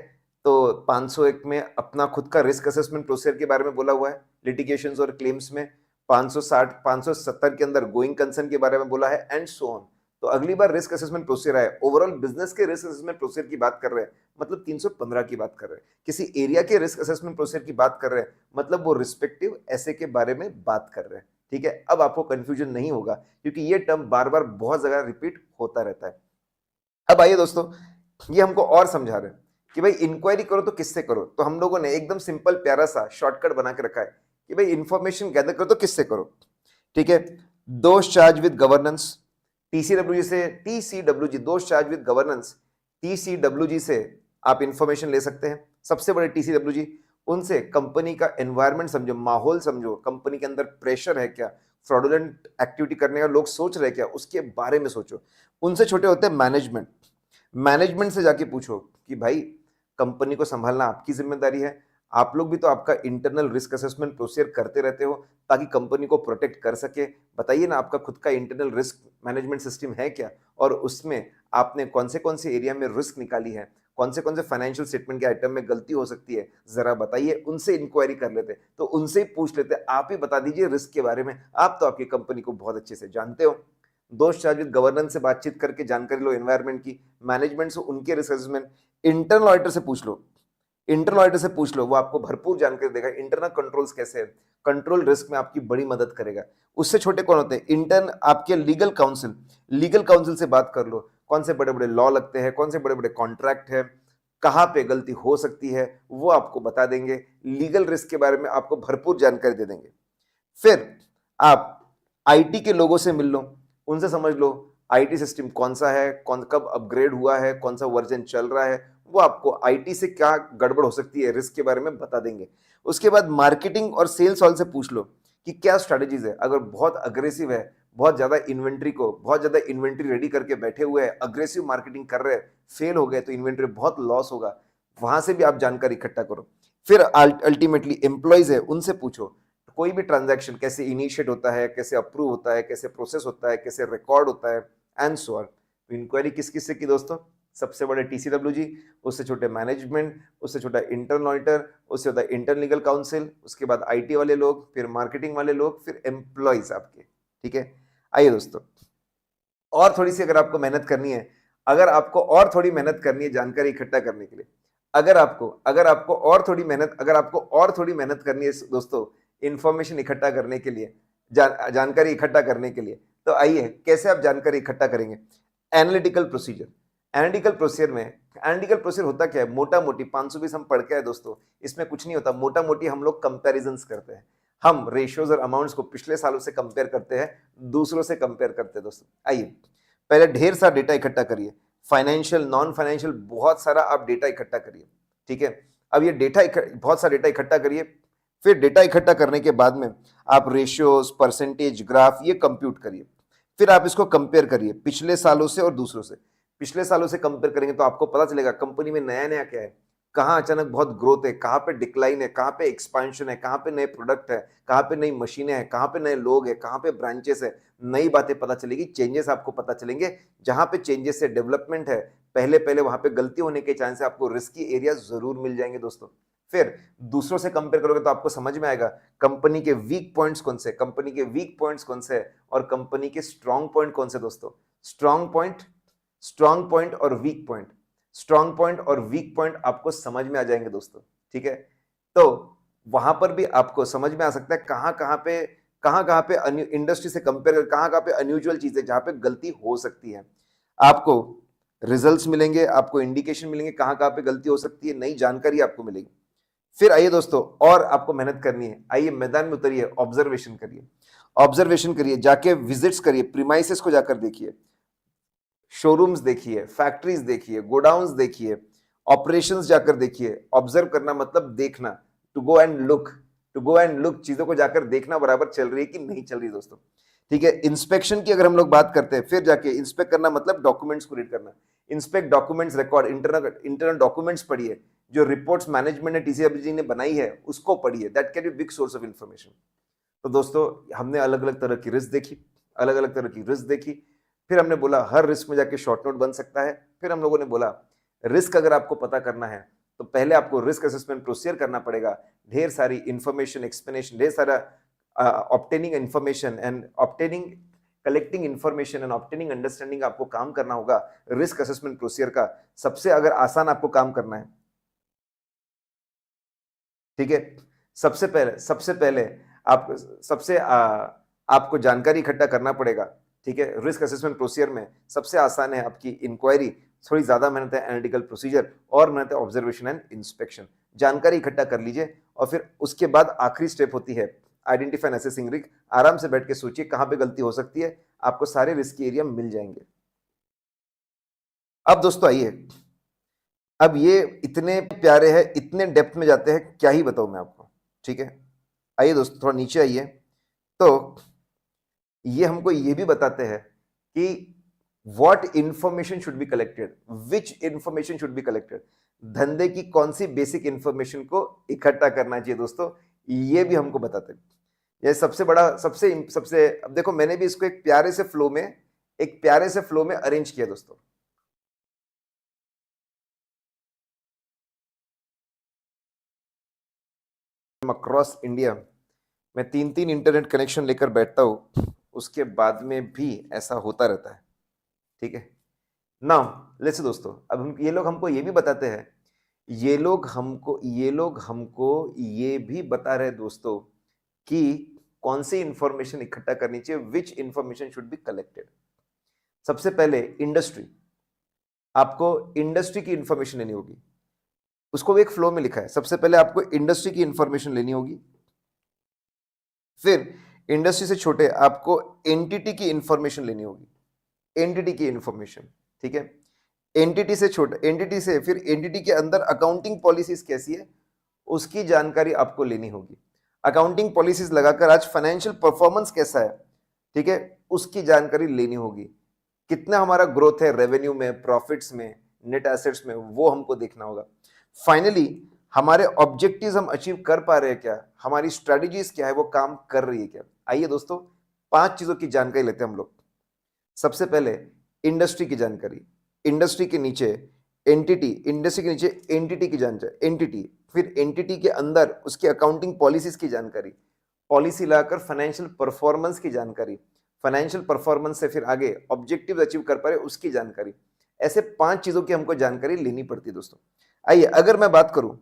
तो 501 में अपना खुद का रिस्क असेसमेंट प्रोसीजर के बारे में बोला हुआ है, लिटिगेशंस और क्लेम्स में 570 के अंदर गोइंग कंसर्न के बारे में बोला है, एंड सो ऑन। तो अगली बार रिस्क असेसमेंट प्रोसीजर है, ओवरऑल बिजनेस के रिस्क असेसमेंट प्रोसीजर की बात कर रहे हैं, मतलब 315 की बात कर रहे हैं। किसी एरिया के रिस्क असेसमेंट प्रोसीजर की बात कर रहे हैं, मतलब वो रिस्पेक्टिव ऐसे के बारे में बात कर रहे हैं। ठीक है, अब आपको कंफ्यूजन नहीं होगा क्योंकि ये टर्म बार बार बहुत जगह रिपीट होता रहता है। अब आइए दोस्तों, ये हमको और समझा रहे हैं कि भाई इंक्वायरी करो तो किससे करो। तो हम लोगों ने एकदम सिंपल प्यारा सा शॉर्टकट बना के रखा है कि भाई इंफॉर्मेशन गैदर करो तो किससे करो। ठीक है, दोस्त चार्ज विद गवर्नेंस, टीसीडब्ल्यूजी, दोस्त चार्ज विद गवर्नेंस TCWG से आप इंफॉर्मेशन ले सकते हैं। सबसे बड़े TCWG, उनसे कंपनी का एनवायरनमेंट समझो, माहौल समझो, कंपनी के अंदर प्रेशर है क्या, फ्रॉडुलेंट एक्टिविटी करने का लोग सोच रहे क्या, उसके बारे में सोचो। उनसे छोटे होते हैं मैनेजमेंट। मैनेजमेंट से जाके पूछो कि भाई कंपनी को संभालना आपकी जिम्मेदारी है, आप लोग भी तो आपका इंटरनल रिस्क असेसमेंट प्रोसीजर करते रहते हो ताकि कंपनी को प्रोटेक्ट कर सके। बताइए ना, आपका खुद का इंटरनल रिस्क मैनेजमेंट सिस्टम है क्या, और उसमें आपने कौन से एरिया में रिस्क निकाली है, कौन से फाइनेंशियल स्टेटमेंट के आइटम में गलती हो सकती है, जरा बताइए। उनसे इंक्वायरी कर लेते, तो उनसे ही पूछ लेते, आप ही बता दीजिए रिस्क के बारे में, आप तो आपकी कंपनी को बहुत अच्छे से जानते हो। दोस्त चार्ज विद गवर्नेंस से बातचीत करके जानकारी लो एनवायरनमेंट की, मैनेजमेंट से उनके रिस्क असेसमेंट, इंटरनल ऑडिटर से पूछ लो, इंटरनल ऑडिटर से पूछ लो, वो आपको भरपूर जानकारी देगा इंटरनल कंट्रोल्स कैसे है, कंट्रोल रिस्क में आपकी बड़ी मदद करेगा। उससे छोटे कौन होते हैं, इंटर्न आपके लीगल काउंसिल, लीगल काउंसिल से बात कर लो, कौन से बड़े बड़े लॉ लगते हैं, कौन से बड़े बड़े कॉन्ट्रैक्ट है, कहाँ पे गलती हो सकती है, वो आपको बता देंगे, लीगल रिस्क के बारे में आपको भरपूर जानकारी दे देंगे। फिर आप आईटी के लोगों से मिल लो, उनसे समझ लो आईटी सिस्टम कौन सा है, कौन कब अपग्रेड हुआ है, कौन सा वर्जन चल रहा है, वो आपको आईटी से क्या गड़बड़ हो सकती है रिस्क के बारे में बता देंगे। उसके बाद मार्केटिंग और सेल्स वाले से पूछ लो कि क्या स्ट्रेटजीज है, अगर बहुत अग्रेसिव है, बहुत ज्यादा इन्वेंट्री रेडी करके बैठे हुए हैं, अग्रेसिव मार्केटिंग कर रहे हैं, फेल हो गए तो इन्वेंट्री बहुत लॉस होगा, वहां से भी आप जानकारी इकट्ठा करो। फिर अल्टीमेटली एम्प्लॉयज है, उनसे पूछो कोई भी ट्रांजैक्शन कैसे इनिशिएट होता है, कैसे अप्रूव होता है, कैसे प्रोसेस होता है, कैसे रिकॉर्ड होता है, एंड सो ऑन। इंक्वायरी किस किस से की दोस्तों, सबसे बड़े TCWG, उससे छोटे मैनेजमेंट, उससे छोटा इंटरनल ऑडिटर, उससे छोटा इंटरनल लीगल काउंसिल, उसके बाद आईटी वाले लोग, फिर मार्केटिंग वाले लोग, फिर एम्प्लॉयज आपके। ठीक है, आइए दोस्तों, और थोड़ी सी अगर आपको मेहनत करनी है, अगर आपको और थोड़ी मेहनत करनी है जानकारी इकट्ठा करने के लिए, अगर आपको और थोड़ी मेहनत करनी है दोस्तों, इंफॉर्मेशन इकट्ठा करने के लिए, जानकारी इकट्ठा करने के लिए, तो आइए कैसे आप जानकारी इकट्ठा करेंगे। एनालिटिकल प्रोसीजर, एनालिटिकल प्रोसीजर होता क्या है, मोटा मोटी 520 हम पढ़ के आए दोस्तों, इसमें कुछ नहीं होता, मोटा मोटी हम लोग कंपैरिजंस करते हैं, हम रेशियोज और अमाउंट्स को पिछले सालों से कंपेयर करते हैं, दूसरों से कंपेयर करते हैं दोस्तों। आइए पहले ढेर सारा डेटा इकट्ठा करिए, फाइनेंशियल नॉन फाइनेंशियल बहुत सारा आप डेटा इकट्ठा करिए। ठीक है, अब ये बहुत सारा डेटा इकट्ठा करिए, फिर डेटा इकट्ठा करने के बाद में आप रेशियोज, परसेंटेज, ग्राफ ये कंप्यूट करिए, फिर आप इसको कंपेयर करिए पिछले सालों से और दूसरों से। पिछले सालों से कंपेयर करेंगे तो आपको पता चलेगा कंपनी में नया नया क्या है, कहाँ अचानक बहुत ग्रोथ है, कहाँ पे डिक्लाइन है, कहाँ पे एक्सपेंशन है, कहाँ पे नए प्रोडक्ट है, कहाँ पे नई मशीनें हैं, कहाँ पे नए लोग हैं, कहाँ पे ब्रांचेस है, नई बातें पता चलेगी, चेंजेस आपको पता चलेंगे। जहां पे चेंजेस है, डेवलपमेंट है, पहले पहले वहां पे गलती होने के चांस है, आपको रिस्की एरिया जरूर मिल जाएंगे दोस्तों। फिर दूसरों से कंपेयर करोगे तो आपको समझ में आएगा कंपनी के वीक पॉइंट्स कौन से, और कंपनी के स्ट्रॉन्ग पॉइंट कौन से दोस्तों। स्ट्रॉन्ग पॉइंट और वीक पॉइंट, आपको समझ में आ जाएंगे दोस्तों। ठीक है, तो वहां पर भी आपको समझ में आ सकता है कहां पे इंडस्ट्री से कंपेयर, कहां पे अनयूजुअल चीजें जहां पे गलती हो सकती है, आपको रिजल्ट्स मिलेंगे, आपको इंडिकेशन मिलेंगे कहां पे गलती हो सकती है, नई जानकारी आपको मिलेगी। फिर आइए दोस्तों, और आपको मेहनत करनी है, आइए मैदान में उतरिए, ऑब्जर्वेशन करिए, जाके विजिट्स करिए, प्रीमाइसेस को जाकर देखिए, शोरूम्स देखिए, फैक्ट्रीज देखिए, गोडाउन्स देखिए, ऑपरेशंस जाकर देखिए। ऑब्जर्व करना मतलब देखना, टू गो एंड लुक, चीजों को जाकर देखना बराबर चल रही है कि नहीं चल रही दोस्तों। ठीक है, इंस्पेक्शन की अगर हम लोग बात करते हैं, फिर जाके इंस्पेक्ट करना मतलब डॉक्यूमेंट्स को रीड करना, inspect documents, record, internal documents पढ़िए, जो रिपोर्ट्स मैनेजमेंट ने TCWG ने बनाई है उसको पढ़िए, that can be big source of information. तो दोस्तों हमने अलग अलग तरह की रिस्क देखी, फिर हमने बोला हर रिस्क में जाके शॉर्ट नोट बन सकता है। फिर हम लोगों ने बोला रिस्क अगर आपको पता करना है तो पहले आपको रिस्क असेसमेंट प्रोसीजर करना पड़ेगा, ढेर सारी इंफॉर्मेशन, एक्सप्लेनेशन, ढेर सारा obtaining information and collecting information and obtaining understanding आपको काम करना होगा रिस्क असेसमेंट प्रोसीजर का। सबसे अगर आसान आपको काम करना है, ठीक है, सबसे पहले आपको जानकारी इकट्ठा करना पड़ेगा। ठीक है, रिस्क असेसमेंट प्रोसीजर में सबसे आसान है आपकी इंक्वायरी, थोड़ी ज्यादा मेहनत है एनालिटिकल प्रोसीजर, और मेहनत है ऑब्जर्वेशन एंड इंस्पेक्शन। जानकारी इकट्ठा कर लीजिए और फिर उसके बाद आखिरी स्टेप होती है आइडेंटिफाई एंड असेसिंग रिस्क। आराम से बैठ के सोचिए कहां पे गलती हो सकती है, आपको सारे रिस्क एरिया मिल जाएंगे। अब दोस्तों आइए अब ये इतने प्यारे हैं, इतने डेप्थ में जाते हैं, क्या ही बताऊं मैं आपको। ठीक है, आइए दोस्तों थोड़ा नीचे आइए। तो ये हमको ये भी बताते हैं कि what information should be collected, which information should be collected, धंधे की कौन सी बेसिक इंफॉर्मेशन को इकट्ठा करना चाहिए दोस्तों, ये भी हमको बताते हैं। ये सबसे बड़ा सबसे सबसे अब देखो, मैंने भी इसको एक प्यारे से फ्लो में अरेंज किया दोस्तों। अक्रॉस इंडिया मैं 3-3 इंटरनेट कनेक्शन लेकर बैठता हूं, उसके बाद में भी ऐसा होता रहता है। ठीक है, नाउ लेट्स दोस्तों, अब हम ये लोग हमको ये भी बताते हैं, ये लोग हमको ये भी बता रहे हैं दोस्तों कि कौन सी इंफॉर्मेशन इकट्ठा करनी चाहिए, विच इंफॉर्मेशन शुड बी कलेक्टेड। सबसे पहले इंडस्ट्री, आपको इंडस्ट्री की इंफॉर्मेशन लेनी होगी। उसको भी एक फ्लो में लिखा है, सबसे पहले आपको इंडस्ट्री की इंफॉर्मेशन लेनी होगी, फिर इंडस्ट्री से छोटे आपको एंटिटी की इंफॉर्मेशन लेनी होगी, एंटिटी की इंफॉर्मेशन। ठीक है, एंटिटी से छोटे, एंटिटी से फिर एंटिटी के अंदर अकाउंटिंग पॉलिसीज कैसी है उसकी जानकारी आपको लेनी होगी। अकाउंटिंग पॉलिसीज लगाकर आज फाइनेंशियल परफॉर्मेंस कैसा है, ठीक है, उसकी जानकारी लेनी होगी। कितना हमारा ग्रोथ है रेवेन्यू में, प्रॉफिट्स में, नेट एसेट्स में, वो हमको देखना होगा। फाइनली हमारे ऑब्जेक्टिव्स हम अचीव कर पा रहे हैं क्या, हमारी स्ट्रेटजीज क्या है, वो काम कर रही है क्या। आइए दोस्तों 5 चीजों की जानकारी लेते हैं हम लोग। सबसे पहले इंडस्ट्री की जानकारी, इंडस्ट्री के नीचे एंटिटी, इंडस्ट्री के नीचे एंटिटी की जानकारी, एंटिटी, फिर एंटिटी के अंदर उसकी अकाउंटिंग पॉलिसीज की जानकारी, पॉलिसी लाकर फाइनेंशियल परफॉर्मेंस की जानकारी, फाइनेंशियल परफॉर्मेंस से फिर आगे ऑब्जेक्टिव अचीव कर पा रहे उसकी जानकारी। ऐसे 5 चीजों की हमको जानकारी लेनी पड़ती है दोस्तों। आइए अगर मैं बात करूं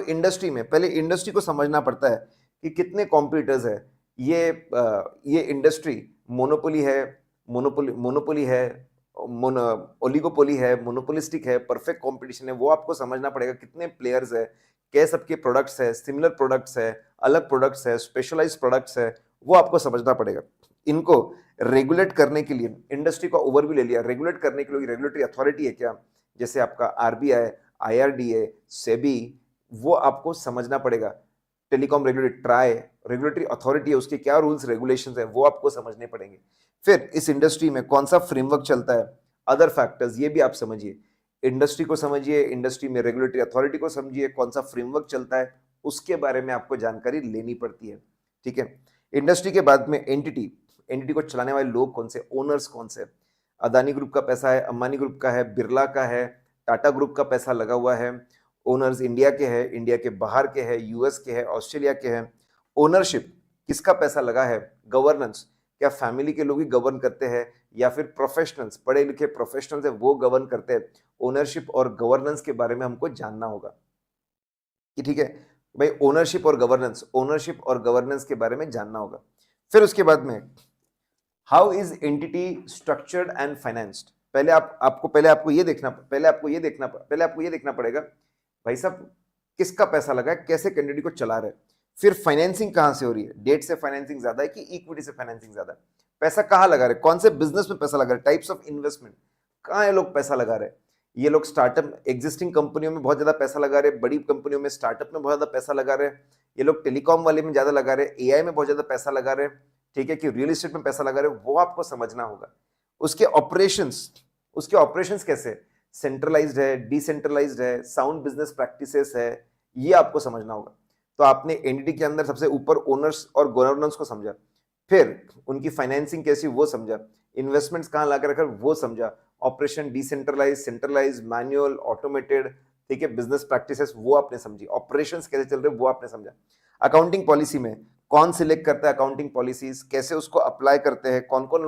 इंडस्ट्री में, पहले इंडस्ट्री को समझना पड़ता है कि कितने कॉम्पिटिटर्स है। ये इंडस्ट्री मोनोपोली है, मोनोपोली है, ओलिगोपोली है, मोनोपोलिस्टिक है, परफेक्ट कंपटीशन है, वो आपको समझना पड़ेगा। कितने प्लेयर्स है, क्या सबके प्रोडक्ट्स है, सिमिलर प्रोडक्ट्स है, अलग प्रोडक्ट्स है, स्पेशलाइज्ड प्रोडक्ट्स है, वो आपको समझना पड़ेगा। इनको रेगुलेट करने के लिए इंडस्ट्री का ओवरव्यू ले लिया, रेगुलेट करने के लिए रेगुलेटरी अथॉरिटी है क्या, जैसे आपका आरबीआई, आईआरडीए, सेबी, वो आपको समझना पड़ेगा। Telecom regulatory try regulatory authority है, उसके क्या रूल्स रेगुलेशंस है, वो आपको समझने पड़ेंगे। फिर इस इंडस्ट्री में कौन सा फ्रेमवर्क चलता है, अदर फैक्टर्स, ये भी आप समझिए। इंडस्ट्री को समझिए, इंडस्ट्री में रेगुलेटरी अथॉरिटी को समझिए, कौन सा फ्रेमवर्क चलता है, उसके बारे में आपको जानकारी लेनी पड़ती है। ठीक है, इंडस्ट्री के बाद में एंटिटी, एंटिटी को चलाने वाले लोग कौन से, ओनर्स कौन से। अदानी ग्रुप का पैसा है, अंबानी ग्रुप का है, बिरला का है, टाटा ग्रुप का पैसा लगा हुआ है। ओनर्स इंडिया के हैं, इंडिया के बाहर के हैं, यूएस के हैं, ऑस्ट्रेलिया के हैं। ओनरशिप किसका पैसा लगा है, गवर्नेंस, क्या फैमिली के लोग ही गवर्न करते हैं या फिर प्रोफेशनल्स, पढ़े लिखे प्रोफेशनल्स है वो गवर्न करते हैं। ओनरशिप और गवर्नेंस के बारे में हमको जानना होगा कि ठीक है भाई, ओनरशिप और गवर्नेंस के बारे में जानना होगा। फिर उसके बाद में how is entity structured and financed. पहले आपको ये देखना पड़ेगा भाई साहब किसका पैसा लगा है, कैसे कैंडिडेट को चला रहे हैं। फिर फाइनेंसिंग कहां से हो रही है, डेट से फाइनेंसिंग ज्यादा है कि इक्विटी से फाइनेंसिंग ज्यादा है, पैसा कहां लगा रहे, कौन से बिजनेस में पैसा लगा रहे, टाइप्स ऑफ इन्वेस्टमेंट, कहां ये लोग पैसा लगा रहे हैं। ये लोग स्टार्टअप, एग्जिस्टिंग कंपनियों में बहुत ज्यादा पैसा लगा रहे हैं, बड़ी कंपनियों में, स्टार्टअप में बहुत ज्यादा पैसा लगा रहे हैं। ये लोग टेलीकॉम वाले में ज्यादा लगा रहे हैं, एआई में बहुत ज्यादा पैसा लगा रहे हैं, ठीक है, कि रियल एस्टेट में पैसा लगा रहे हैं, वो आपको समझना होगा। उसके ऑपरेशंस कैसे, सेंट्रलाइज्ड है, डिसेंट्रलाइज्ड है, साउंड बिजनेस प्रैक्टिसेस है, ये आपको समझना होगा। तो आपने एंटिटी के अंदर सबसे ऊपर ओनर्स और गवर्नेंस को समझा, फिर उनकी फाइनेंसिंग कैसी वो समझा, इन्वेस्टमेंट्स कहां लाकर रखा वो समझा, operation decentralise, centralise, manual, automated, ठीक है, बिजनेस प्रैक्टिसेस वो आपने समझी, ऑपरेशंस कैसे चल रहे वो आपने समझा। अकाउंटिंग पॉलिसी में कौन सिलेक्ट करता है अकाउंटिंग पॉलिसीज, कैसे उसको अप्लाई करते हैं, कौन कौन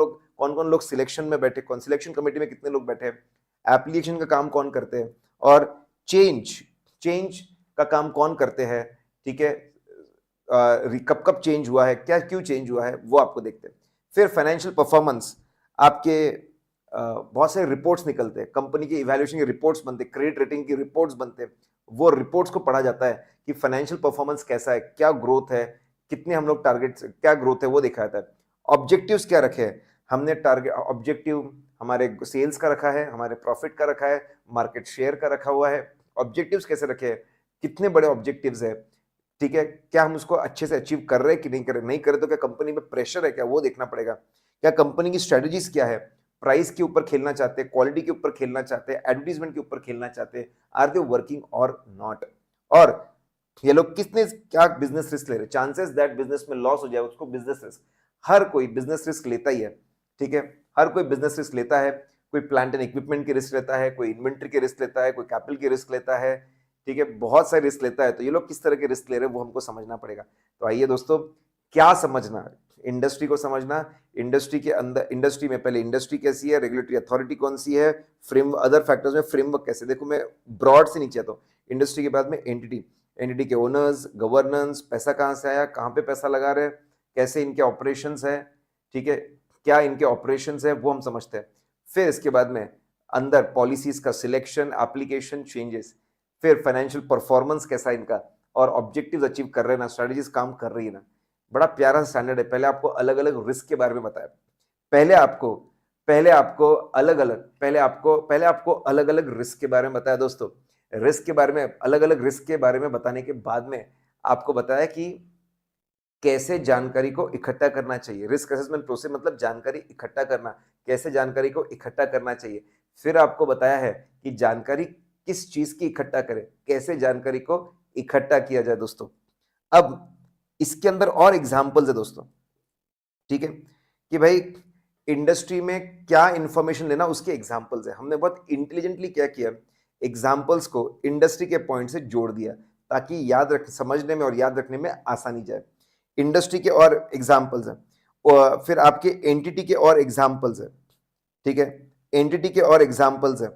लोग सिलेक्शन में बैठे, कौन सिलेक्शन कमेटी में कितने लोग बैठे, एप्लीकेशन का काम कौन करते हैं, और चेंज का काम कौन करते हैं, ठीक है, कब कब चेंज हुआ है, क्या क्यों चेंज हुआ है, वो आपको देखते हैं। फिर फाइनेंशियल परफॉर्मेंस, आपके बहुत सारे रिपोर्ट्स निकलते हैं, कंपनी की इवैल्यूएशन की रिपोर्ट्स बनते हैं, क्रेडिट रेटिंग की रिपोर्ट्स बनते हैं, वो रिपोर्ट्स को पढ़ा जाता है कि फाइनेंशियल परफॉर्मेंस कैसा है, क्या ग्रोथ है, कितने हम लोग टारगेट, क्या ग्रोथ है वो देखा जाता है। ऑब्जेक्टिव्स क्या रखे हैं हमने, टारगेट ऑब्जेक्टिव हमारे सेल्स का रखा है, हमारे प्रॉफिट का रखा है, मार्केट शेयर का रखा हुआ है, ऑब्जेक्टिव्स कैसे रखे हैं, कितने बड़े ऑब्जेक्टिव्स है, ठीक है, क्या हम उसको अच्छे से अचीव कर रहे हैं कि नहीं कर रहे, नहीं कर रहे तो क्या कंपनी में प्रेशर है क्या, वो देखना पड़ेगा, क्या कंपनी की स्ट्रेटजीज क्या है, प्राइस के ऊपर खेलना चाहते हैं, क्वालिटी के ऊपर खेलना चाहते हैं, एडवर्टीजमेंट के ऊपर खेलना चाहते हैं, आर दे वर्किंग और नॉट, और ये लोग कितने क्या बिजनेस रिस्क ले रहे हैं, चांसेस दैट बिजनेस में लॉस हो जाए उसको बिजनेस रिस्क, हर कोई बिजनेस रिस्क लेता ही है, ठीक है, हर कोई बिजनेस रिस्क लेता है, कोई प्लांट एंड इक्विपमेंट की रिस्क लेता है, कोई इन्वेंट्री की रिस्क लेता है, कोई कैपिटल की रिस्क लेता है, ठीक है, बहुत सारे रिस्क लेता है, तो ये लोग किस तरह के रिस्क ले रहे हैं वो हमको समझना पड़ेगा। तो आइए दोस्तों, क्या समझना, इंडस्ट्री को समझना, इंडस्ट्री के अंदर, इंडस्ट्री में पहले इंडस्ट्री कैसी है, रेगुलेटरी अथॉरिटी कौन सी है, फ्रेम अदर फैक्टर्स में फ्रेमवर्क कैसे, देखो मैं ब्रॉड से नीचे आता हूँ, इंडस्ट्री के बाद में एंटिटी, एंटिटी के ओनर्स, गवर्नेंस, पैसा कहाँ से आया, कहाँ पे पैसा लगा रहे, कैसे इनके ऑपरेशंस है, ठीक है, क्या इनके ऑपरेशंस है वो हम समझते हैं। फिर इसके बाद में अंदर पॉलिसीज का सिलेक्शन, एप्लीकेशन, चेंजेस, फिर फाइनेंशियल परफॉर्मेंस कैसा इनका, और ऑब्जेक्टिव्स अचीव कर रहे हैं ना, स्ट्रेटजीज काम कर रही है ना, बड़ा प्यारा स्टैंडर्ड है। पहले आपको अलग अलग रिस्क के बारे में बताया, पहले आपको अलग अलग रिस्क के बारे में बताया दोस्तों, रिस्क के बारे में, अलग अलग रिस्क के बारे में बताने के बाद में आपको बताया कि कैसे जानकारी को इकट्ठा करना चाहिए, रिस्क असेसमेंट प्रोसेस मतलब जानकारी इकट्ठा करना, कैसे जानकारी को इकट्ठा करना चाहिए। फिर आपको बताया है कि जानकारी किस चीज की इकट्ठा करें, कैसे जानकारी को इकट्ठा किया जाए दोस्तों। अब इसके अंदर और एग्जाम्पल्स है दोस्तों, ठीक है, कि भाई इंडस्ट्री में क्या इंफॉर्मेशन लेना, उसके एग्जाम्पल्स है। हमने बहुत इंटेलिजेंटली क्या किया, एग्जाम्पल्स को इंडस्ट्री के पॉइंट से जोड़ दिया ताकि याद रख, समझने में और याद रखने में आसानी जाए। इंडस्ट्री के और एग्जाम्पल्स हैं, और फिर आपके एंटिटी के और एग्जाम्पल्स है, ठीक है, एंटिटी के और एग्जाम्पल्स है,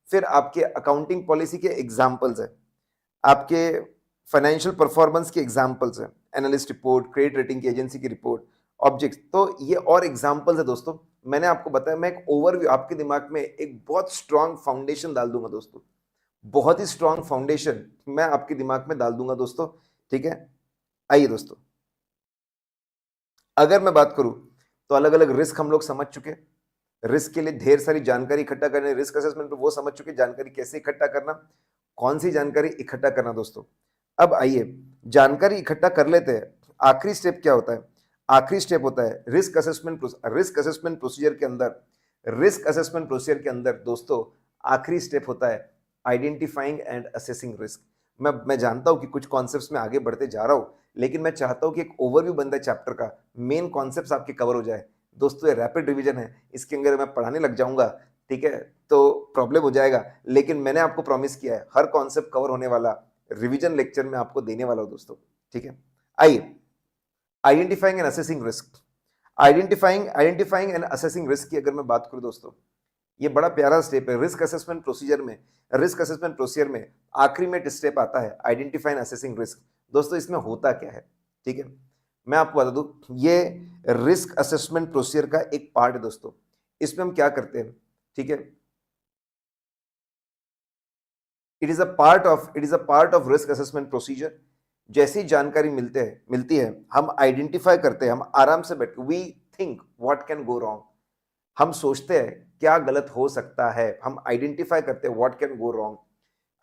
फिर आपके अकाउंटिंग पॉलिसी के एग्जाम्पल्स है, आपके फाइनेंशियल परफॉर्मेंस के एग्जाम्पल्स है, एनालिस्ट रिपोर्ट, क्रेडिट रेटिंग की एजेंसी की रिपोर्ट, ऑब्जेक्ट्स, तो ये और एग्जाम्पल्स है दोस्तों। मैंने आपको बताया, मैं एक ओवरव्यू आपके दिमाग में एक बहुत स्ट्रांग फाउंडेशन डाल दूंगा दोस्तों, बहुत ही स्ट्रांग फाउंडेशन मैं आपके दिमाग में डाल दूंगा दोस्तों, ठीक है। आइए दोस्तों, अगर मैं बात करूं तो अलग अलग रिस्क हम लोग समझ चुके, रिस्क के लिए ढेर सारी जानकारी इकट्ठा करने, रिस्क असेसमेंट वो समझ चुके, जानकारी कैसे इकट्ठा करना, कौन सी जानकारी इकट्ठा करना दोस्तों। अब आइए जानकारी इकट्ठा कर लेते हैं, आखिरी स्टेप क्या होता है, आखिरी स्टेप होता है risk assessment. Risk assessment procedure के अंदर, रिस्क असेसमेंट प्रोसीजर के अंदर दोस्तों आखिरी स्टेप होता है आइडेंटिफाइंग एंड असेसिंग रिस्क। मैं जानता हूं कि कुछ कॉन्सेप्ट्स में आगे बढ़ते जा रहा हूं, लेकिन मैं चाहता हूं कि एक ओवरव्यू बन जाए चैप्टर का, मेन कॉन्सेप्ट्स आपके कवर हो जाए दोस्तों। ये रैपिड रिवीजन है, इसके अंदर मैं पढ़ाने लग जाऊंगा, ठीक है, तो प्रॉब्लम हो जाएगा, लेकिन मैंने आपको प्रॉमिस किया है हर कॉन्सेप्ट कवर होने वाला रिवीजन लेक्चर में आपको देने वाला हूं दोस्तों, ठीक है। आइए, identifying and assessing risk, identifying and assessing risk की अगर मैं बात करूं दोस्तों, ये बड़ा प्यारा स्टेप है रिस्क असेसमेंट प्रोसीजर में। रिस्क असेसमेंट प्रोसीजर में आखिरी में स्टेप आता है आइडेंटिफाई एंड असेसिंग रिस्क। दोस्तों इसमें होता क्या है, ठीक है, मैं आपको बता दूं, ये रिस्क असेसमेंट प्रोसीजर का एक पार्ट है दोस्तों। इसमें हम क्या करते हैं, ठीक है, it is a part of risk assessment procedure. जैसी जानकारी मिलती है हम आइडेंटिफाई करते हैं, हम आराम से बैठ, we think what can go wrong, हम सोचते हैं क्या गलत हो सकता है, हम आइडेंटिफाई करते हैं व्हाट कैन गो रॉन्ग।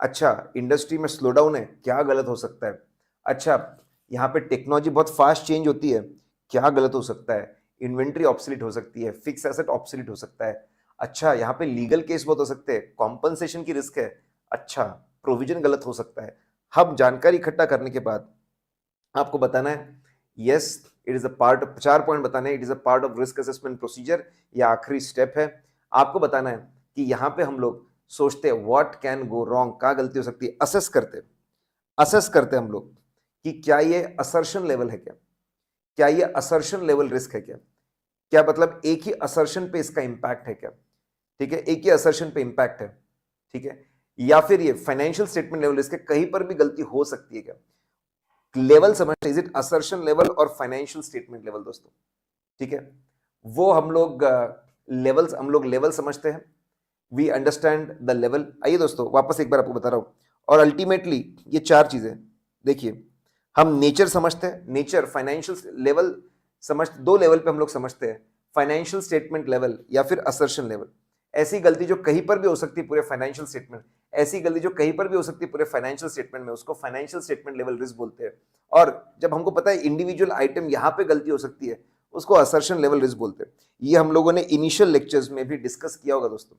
अच्छा, इंडस्ट्री में स्लो डाउन है, क्या गलत हो सकता है। अच्छा, यहाँ पे टेक्नोलॉजी बहुत फास्ट चेंज होती है, क्या गलत हो सकता है। इन्वेंट्री ऑब्सोलीट हो सकती है, फिक्स एसेट ऑब्सोलीट हो सकता है। अच्छा, यहाँ पे लीगल केस बहुत हो सकते हैं, कॉम्पनसेशन की रिस्क है। अच्छा, प्रोविजन गलत हो सकता है। हम जानकारी इकट्ठा करने के बाद आपको बताना है, yes it is a part, 4 point बताने हैं, it is a part of risk assessment procedure, ये आखिरी स्टेप है। आपको बताना है कि यहां पे हम लोग सोचते हैं व्हाट कैन गो रॉन्ग, क्या गलती हो सकती है, असेस करते हैं हम लोग कि क्या ये असर्शन लेवल है, क्या ये असर्शन लेवल रिस्क है, क्या मतलब एक ही असर्शन पे इसका इंपैक्ट है क्या, ठीक है, एक ही असर्शन पे इंपैक्ट है, ठीक है, या फिर ये फाइनेंशियल स्टेटमेंट लेवल रिस्क है, कहीं पर भी गलती हो सकती है क्या। लेवल समझते, इज इट असर्शन लेवल और फाइनेंशियल स्टेटमेंट लेवल दोस्तों, ठीक है, वो हम लोग लेवल समझते हैं, वी अंडरस्टैंड द लेवल। आइए दोस्तों वापस एक बार आपको बता रहा हूं, और अल्टीमेटली ये 4 चीजें देखिए, हम नेचर समझते हैं, नेचर फाइनेंशियल लेवल समझ, 2 लेवल पे हम लोग समझते हैं, फाइनेंशियल स्टेटमेंट लेवल या फिर असर्शन लेवल। ऐसी गलती जो कहीं पर भी हो सकती है पूरे फाइनेंशियल स्टेटमेंट, ऐसी गलती जो कहीं पर भी हो सकती है पूरे फाइनेंशियल स्टेटमेंट में, उसको फाइनेंशियल स्टेटमेंट लेवल रिस्क बोलते हैं। और जब हमको पता है इंडिविजुअल आइटम यहाँ पे गलती हो सकती है, उसको असर्शन लेवल रिस्क बोलते हैं। ये हम लोगों ने इनिशियल लेक्चर्स में भी डिस्कस किया होगा दोस्तों।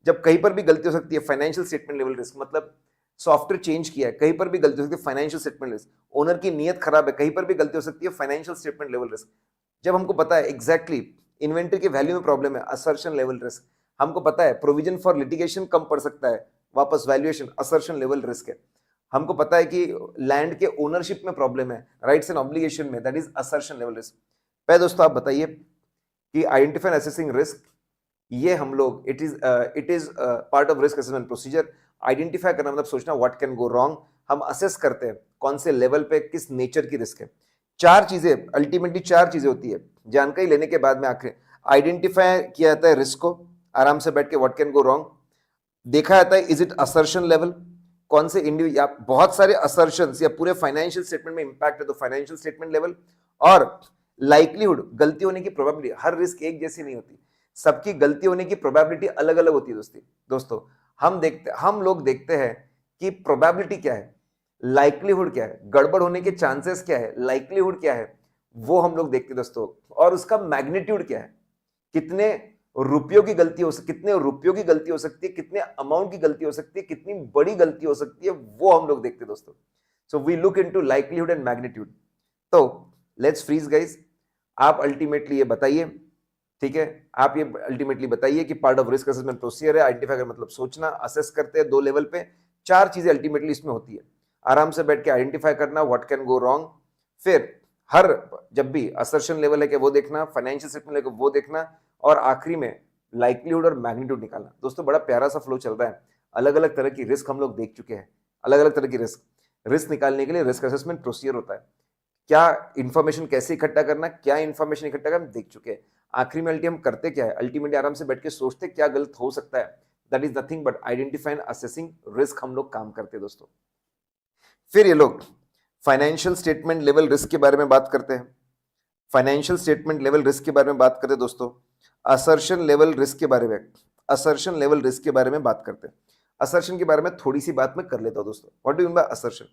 जब कहीं पर भी गलती हो सकती है फाइनेंशियल स्टेटमेंट लेवल रिस्क, मतलब सॉफ्टवेयर चेंज किया है, कहीं पर भी गलती हो सकती है फाइनेंशियल स्टेटमेंट रिस्क, ओनर की नीयत खराब है, कहीं पर भी गलती हो सकती है फाइनेंशियल स्टेटमेंट लेवल रिस्क। जब हमको पता है एग्जैक्टली इन्वेंट्री के वैल्यू में प्रॉब्लम है, असर्शन लेवल रिस्क। हमको पता है प्रोविजन फॉर लिटिगेशन कम पड़ सकता है, वापस वैल्यूएशन, असर्शन लेवल रिस्क है। हमको पता है कि लैंड के ओनरशिप में प्रॉब्लम है, राइट्स एंड ऑब्लिगेशन में, that is assertion level risk. पहले दोस्तों आप बताइए कि आइडेंटिफाई एंड असेसिंग रिस्क, ये हम लोग it is part of risk assessment procedure. Identify करना मतलब सोचना व्हाट कैन गो रॉन्ग। हम असेस करते हैं कौन से लेवल पे किस नेचर की रिस्क है। चार चीजें, अल्टीमेटली चार चीजें होती है। जानकारी लेने के बाद में आखिर आइडेंटिफाई किया जाता है रिस्क को, आराम से बैठ के व्हाट कैन गो रॉन्ग। देखा जाता है इज इट असर्शन लेवल, कौन से इंडिविजुअल, बहुत सारे असर्शंस या पूरे फाइनेंशियल स्टेटमेंट में इंपैक्ट है तो फाइनेंशियल स्टेटमेंट लेवल। और लाइक्लीहुड, गलती होने की प्रोबेबिलिटी, हर रिस्क एक जैसी नहीं होती, सबकी गलती होने की प्रोबेबिलिटी अलग अलग होती है दोस्तों। हम लोग देखते हैं कि प्रोबेबिलिटी क्या है, लाइक्लीहुड क्या है, गड़बड़ होने के चांसेस क्या है, लाइक्लीहुड क्या है, वो हम लोग देखते हैं दोस्तों। और उसका मैग्नीट्यूड क्या है, कितने रुपयों की गलती हो सकती, कितने रुपयों की गलती हो सकती है, कितने अमाउंट की गलती हो सकती है, कितनी बड़ी गलती हो सकती है, वो हम लोग देखते हैं दोस्तों। So we look into likelihood and magnitude. तो लेट्स फ्रीज गाइस, आप अल्टीमेटली ये बताइए, ठीक है, आप ये अल्टीमेटली बताइए कि part of risk assessment procedure है। आइडेंटिफाई कर मतलब सोचना, असेस करते हैं दो लेवल पे, चार चीजें अल्टीमेटली इसमें होती है। आराम से बैठ के आइडेंटिफाई करना व्हाट कैन गो रॉन्ग, फिर हर जब भी असर्शन लेवल है कि वो देखना, फाइनेंशियल स्टेटमेंट है वो देखना, और आखिरी में लाइक्लीहुड और मैग्नीट्यूड निकालना। दोस्तों बड़ा प्यारा सा फ्लो चल रहा है, अलग अलग तरह की रिस्क हम लोग देख चुके हैं, अलग अलग तरह की रिस्क निकालने के लिए रिस्क असेसमेंट प्रोसीजर होता है। क्या इंफॉर्मेशन कैसे इकट्ठा करना, क्या इंफॉर्मेशन इकट्ठा करना, देख चुके हैं। आखिरी में अल्टीमेटली हम करते क्या है, अल्टीमेटली आराम से बैठ के सोचते क्या गलत हो सकता है, that is nothing but identifying assessing risk हम लोग काम करते हैं दोस्तों। फिर ये लोग फाइनेंशियल स्टेटमेंट लेवल रिस्क के बारे में बात करते हैं, फाइनेंशियल स्टेटमेंट लेवल रिस्क के बारे में बात करते हैं दोस्तों। असर्शन लेवल रिस्क के बारे में, असर्शन लेवल रिस्क के बारे में बात करते हैं। असर्शन के बारे में थोड़ी सी बात मैं कर लेता हूं दोस्तों। What do mean by assertion?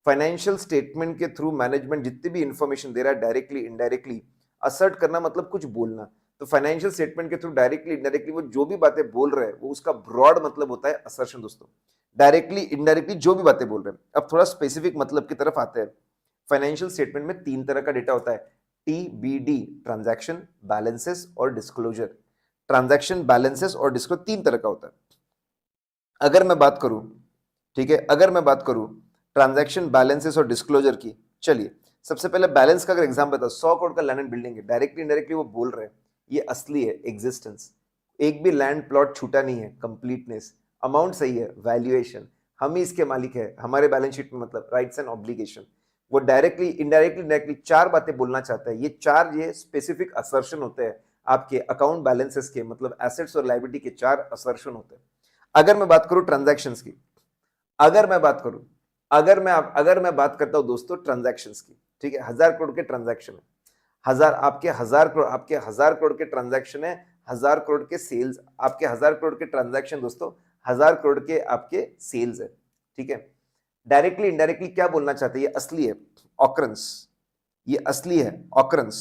Financial statement के थ्रू मैनेजमेंट जितनी भी इंफॉर्मेशन दे रहा है, डायरेक्टली इनडायरेक्टली, असर्ट करना मतलब कुछ बोलना। तो फाइनेंशियल स्टेटमेंट के थ्रू डायरेक्टली इनडायरेक्टली वो जो भी बातें बोल रहे हैं, वो उसका ब्रॉड मतलब होता है असर्शन दोस्तों। डायरेक्टली इनडायरेक्टली जो भी बातें बोल रहे हैं। अब थोड़ा स्पेसिफिक मतलब की तरफ आते हैं। फाइनेंशियल स्टेटमेंट में तीन तरह का डेटा होता है, TBD, ट्रांजैक्शन, बैलेंसेस और डिस्क्लोजर। ट्रांजैक्शन, बैलेंसेस और डिस्क्लोजर तीन तरह का होता है। अगर मैं बात करूं, ठीक है, अगर मैं बात करूं ट्रांजैक्शन, बैलेंसेस और डिस्क्लोजर की, चलिए सबसे पहले बैलेंस का अगर एग्जाम बता, 100 करोड़ का लैंड एंड बिल्डिंग है, डायरेक्टली इनडायरेक्टली वो बोल रहे हैं ये असली है, एग्जिस्टेंस, एक भी लैंड प्लॉट छूटा नहीं है, कंप्लीटनेस, अमाउंट सही है, वैल्यूएशन, हम ही इसके मालिक है, हमारे बैलेंस शीट में मतलब राइट्स एंड ऑब्लिगेशन। वो डायरेक्टली इनडायरेक्टली चार बातें बोलना चाहता है। ये स्पेसिफिक असर्शन होते हैं आपके अकाउंट बैलेंसेस के, मतलब एसेट्स और लायबिलिटी के चार असर्शन होते हैं। अगर मैं बात करूं ट्रांजैक्शंस की, अगर मैं बात करूं, अगर मैं बात करता हूं दोस्तों ट्रांजैक्शंस की, ठीक है, 1000 करोड़ के ट्रांजैक्शन है, आपके 1000 करोड़ के ट्रांजैक्शन है, 1000 करोड़ के सेल्स, आपके 1000 करोड़ के ट्रांजैक्शन दोस्तों, 1000 करोड़ के आपके सेल्स है, ठीक है। डायरेक्टली इनडायरेक्टली क्या बोलना चाहते हैं, ये असली है, ऑकरेंस, ये असली है, ऑकरेंस।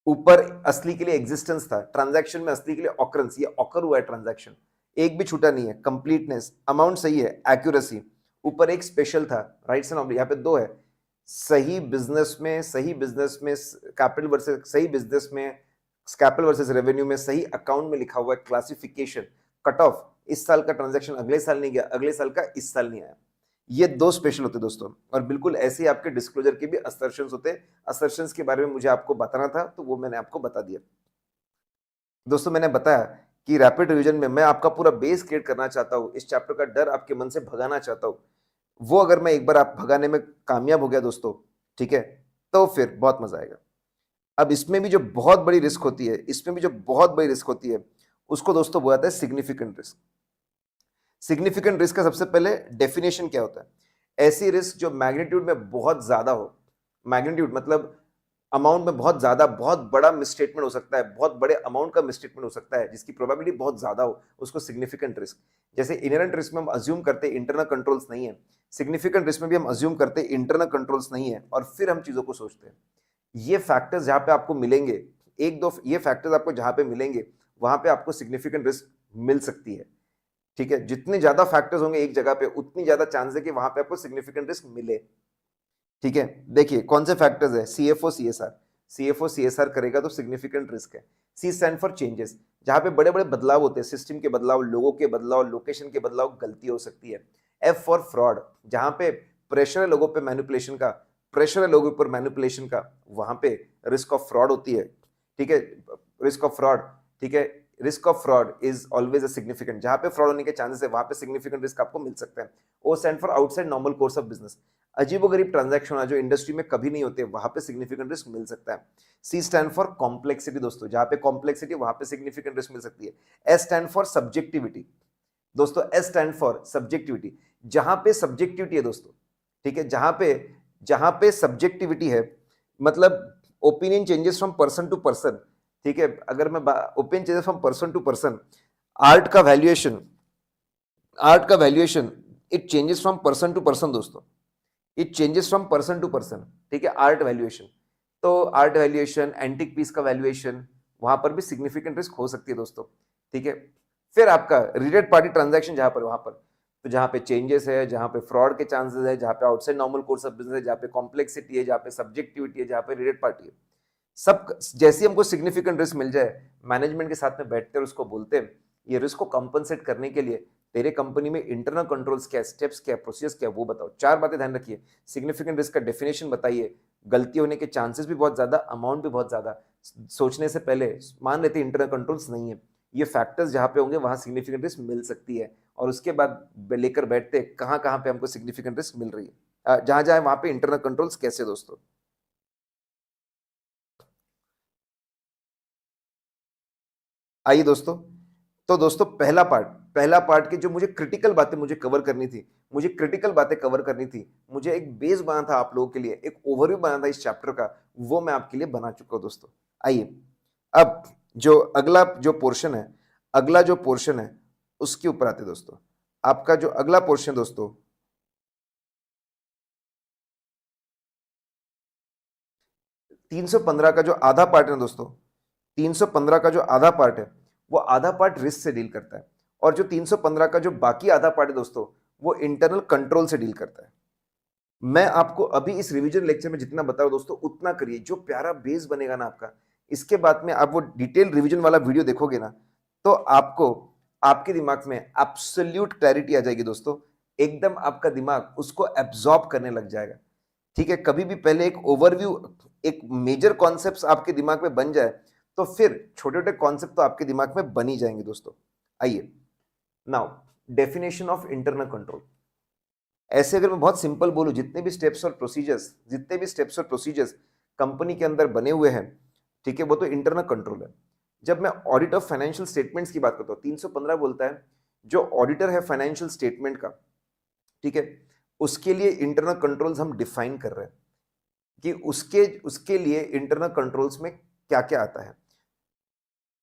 ऊपर असली के लिए एग्जिस्टेंस था, ट्रांजैक्शन में असली के लिए ऑकरेंस, ये ऑकर हुआ है ट्रांजैक्शन, एक भी छूटा नहीं है, कंप्लीटनेस, अमाउंट सही है, एक्यूरेसी, ऊपर एक स्पेशल था, राइट्स एंड ऑब्लिगेशन, यहाँ पे दो है, सही बिजनेस में कैपिटल वर्सेस सही बिजनेस में, कैपिटल वर्सेस रेवेन्यू में, सही अकाउंट में लिखा हुआ है, क्लासिफिकेशन, कट ऑफ, इस साल का ट्रांजैक्शन अगले साल नहीं गया, अगले साल का इस साल नहीं आया। ये दो स्पेशल होते दोस्तों, और बिल्कुल ऐसे ही आपके डिस्क्लोजर के भी असर्शंस होते हैं। असर्शंस के बारे में मुझे आपको बताना था तो वो मैंने आपको बता दिया दोस्तों। मैंने बताया कि रैपिड रिवीजन में मैं आपका पूरा बेस क्रिएट करना चाहता हूं, इस चैप्टर का डर आपके मन से भगाना चाहता हूं। वो अगर मैं एक बार आप भगाने में कामयाब हो गया दोस्तों, ठीक है, तो फिर बहुत मजा आएगा। अब इसमें भी जो बहुत बड़ी रिस्क होती है, उसको दोस्तों बोला जाता है सिग्निफिकेंट रिस्क। सिग्निफिकेंट रिस्क का सबसे पहले डेफिनेशन क्या होता है? ऐसी रिस्क जो मैग्नीट्यूड में बहुत ज्यादा हो, मैग्नीट्यूड मतलब अमाउंट में बहुत ज्यादा बहुत बड़ा मिसस्टेटमेंट हो सकता है, बहुत बड़े अमाउंट का मिसस्टेटमेंट हो सकता है जिसकी प्रोबेबिलिटी बहुत ज्यादा हो, उसको सिग्निफिकेंट रिस्क। जैसे इनहेरेंट रिस्क में हम अज्यूम करते इंटरनल कंट्रोल्स नहीं है, सिग्निफिकेंट रिस्क में भी हम अज्यूम करते इंटरनल कंट्रोल्स नहीं है, और फिर हम चीजों को सोचते हैं। ये फैक्टर्स जहां पे आपको मिलेंगे, एक दो ये फैक्टर्स आपको जहां पे मिलेंगे, वहां पे आपको सिग्निफिकेंट रिस्क मिल सकती है। ठीक है, जितने ज्यादा फैक्टर्स होंगे एक जगह पे, उतनी ज्यादा चांस है कि वहां पे आपको सिग्निफिकेंट रिस्क मिले। ठीक है, देखिए कौन से फैक्टर्स है, सीएफओ सीएसआर। सीएफओ सीएसआर करेगा तो सिग्निफिकेंट रिस्क है। सी स्टैंड फॉर चेंजेस, जहां पे बड़े बड़े बदलाव होते हैं, सिस्टम के बदलाव, लोगों के बदलाव, लोकेशन के बदलाव, गलती हो सकती है। एफ फॉर फ्रॉड, जहां पे प्रेशर है लोगों पे मैनिपुलेशन का, प्रेशर है लोगों पर मैनिपुलेशन का, वहां पे रिस्क ऑफ फ्रॉड होती है। ठीक है, रिस्क ऑफ फ्रॉड, ठीक है, risk of fraud is always a significant, जहां पे फ्रॉड होने के चांसेस है वहां पे सिग्निफिकेंट रिस्क आपको मिल सकता है। O stand for outside normal course of business, अजीबोगरीब ट्रांजैक्शन जो इंडस्ट्री में कभी नहीं होते, वहां पे सिग्निफिकेंट रिस्क मिल सकता है। सी स्टैंड फॉर कॉम्प्लेक्सिटी दोस्तों, जहां पे कॉम्प्लेक्सिटी वहां पे सिग्निफिकेंट रिस्क मिल सकती है। एस स्टैंड फॉर सब्जेक्टिविटी दोस्तों, एस स्टैंड फॉर सब्जेक्टिविटी, जहां पे सब्जेक्टिविटी है दोस्तों, ठीक है, जहां पे सब्जेक्टिविटी है, मतलब opinion changes from person to person. ठीक है, अगर मैं opinion changes from person to person, art का वैल्यूएशन, आर्ट का valuation it changes from person to person दोस्तों, it changes from person to person. ठीक है, आर्ट वैल्यूएशन, तो आर्ट वैल्यूएशन, एंटिक पीस का वैल्यूएशन, वहां पर भी सिग्निफिकेंट रिस्क हो सकती है दोस्तों। ठीक है, फिर आपका रिलेटेड पार्टी ट्रांजैक्शन, जहां पर वहां पर तो जहां पे चेंजेस है, जहां पे फ्रॉड के चांसेस है, जहां पे outside normal course of business है, जहां पे कॉम्प्लेक्सिटी है, जहां पे सब्जेक्टिविटी है, जहां पे रिलेटेड पार्टी है, सब जैसे हमको सिग्निफिकेंट रिस्क मिल जाए, मैनेजमेंट के साथ में बैठते हैं और उसको बोलते हैं ये रिस्क को कंपनसेट करने के लिए तेरे कंपनी में इंटरनल कंट्रोल्स क्या, स्टेप्स क्या, प्रोसीजर्स क्या, वो बताओ। चार बातें ध्यान रखिए, सिग्निफिकेंट रिस्क का डेफिनेशन बताइए, गलती होने के चांसेस भी बहुत ज्यादा, अमाउंट भी बहुत ज्यादा, सोचने से पहले मान लेते इंटरनल कंट्रोल्स नहीं है, ये फैक्टर्स जहां पे होंगे वहां सिग्निफिकेंट रिस्क मिल सकती है, और उसके बाद लेकर बैठते कहां कहां पे हमको सिग्निफिकेंट रिस्क मिल रही है, जहां जहां वहां पे इंटरनल कंट्रोल्स कैसे दोस्तों। आइए दोस्तों, तो दोस्तों पहला पार्ट के जो मुझे क्रिटिकल बातें मुझे कवर करनी थी, मुझे क्रिटिकल बातें कवर करनी थी, मुझे एक बेस बना था आप लोगों के लिए, एक ओवरव्यू बना था इस चैप्टर का, वो मैं आपके लिए बना चुका हूं दोस्तों। आइए अब जो अगला जो पोर्शन है, अगला जो पोर्शन है उसके ऊपर आते हैं दोस्तों। आपका जो अगला पोर्शन दोस्तों, 315 का जो आधा पार्ट है ना दोस्तों, 315 का जो आधा पार्ट है, वो आधा पार्ट रिस्क से डील करता है, और जो 315 का जो बाकी आधा पार्ट है दोस्तों, वो इंटरनल कंट्रोल से डील करता है। मैं आपको अभी इस रिवीजन लेक्चर में जितना बता रहा हूं दोस्तों, उतना करिए, जो प्यारा बेस बनेगा ना आपका, इसके बाद में आप वो डिटेल रिवीजन वाला वीडियो देखोगे ना, तो आपको आपके दिमाग में एब्सोल्यूट क्लैरिटी आ जाएगी दोस्तों, एकदम आपका दिमाग उसको एब्जॉर्ब करने लग जाएगा। ठीक है, कभी भी पहले एक ओवरव्यू, एक मेजर कॉन्सेप्ट्स आपके दिमाग में बन जाए, तो फिर छोटे छोटे कॉन्सेप्ट तो आपके दिमाग में बन ही जाएंगे दोस्तों। आइए now, definition of internal control. ऐसे अगर मैं बहुत सिंपल बोलूं, जितने भी स्टेप्स और प्रोसीजर्स कंपनी के अंदर बने हुए हैं, ठीक है, वो तो इंटरनल कंट्रोल है। जब मैं ऑडिट ऑफ फाइनेंशियल स्टेटमेंट्स की बात करता हूं, 315 बोलता है जो ऑडिटर है फाइनेंशियल स्टेटमेंट का, ठीक है, उसके लिए इंटरनल कंट्रोल्स हम डिफाइन कर रहे हैं कि उसके उसके लिए इंटरनल कंट्रोल्स में क्या क्या आता है।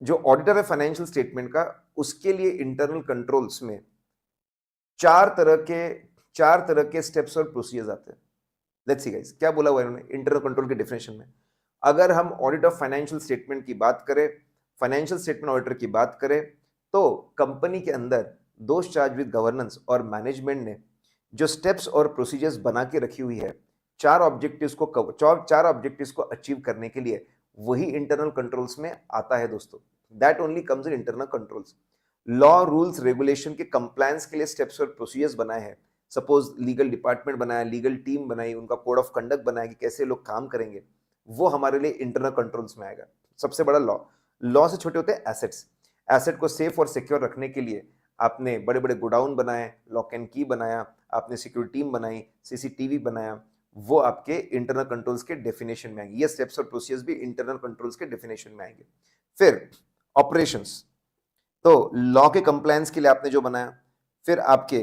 जो ऑडिटर है फाइनेंशियल स्टेटमेंट का, उसके लिए इंटरनल कंट्रोल्स में चार तरह के चार तरह के स्टेप्स और प्रोसीजर्स आते हैं। लेट्स सी गाइस, क्या बोला हुआ है इन्होंने इंटरनल कंट्रोल के डेफिनेशन में। अगर हम ऑडिट ऑफ फाइनेंशियल स्टेटमेंट की बात करें, फाइनेंशियल स्टेटमेंट ऑडिटर की बात करें, तो कंपनी के अंदर दोस्त चार्ज विद गवर्नेंस और मैनेजमेंट ने जो स्टेप्स और प्रोसीजर्स बना के रखी हुई है, चार ऑब्जेक्टिव्स को अचीव करने के लिए, वही इंटरनल कंट्रोल्स में आता है दोस्तों। That only comes in internal controls. Law rules regulation के कंप्लायंस के लिए स्टेप्स और प्रोसीजर्स बनाए हैं। सपोज लीगल डिपार्टमेंट बनाया, लीगल टीम बनाई, उनका कोड ऑफ कंडक्ट बनाया कि कैसे लोग काम करेंगे, वो हमारे लिए इंटरनल कंट्रोल्स में आएगा। सबसे बड़ा लॉ, लॉ से छोटे होते हैं एसेट्स। एसेट को सेफ और सिक्योर रखने के लिए आपने बड़े बड़े गोडाउन बनाए, लॉक एंड की बनाया, आपने सिक्योरिटी टीम बनाई, सीसीटीवी बनाया, वो आपके इंटरनल कंट्रोल्स के डेफिनेशन में आएंगे। ये स्टेप्स और प्रोसीजर्स भी इंटरनल कंट्रोल्स के डेफिनेशन में आएंगे। फिर ऑपरेशंस, तो लॉ के कंप्लायंस के लिए आपने जो बनाया, फिर आपके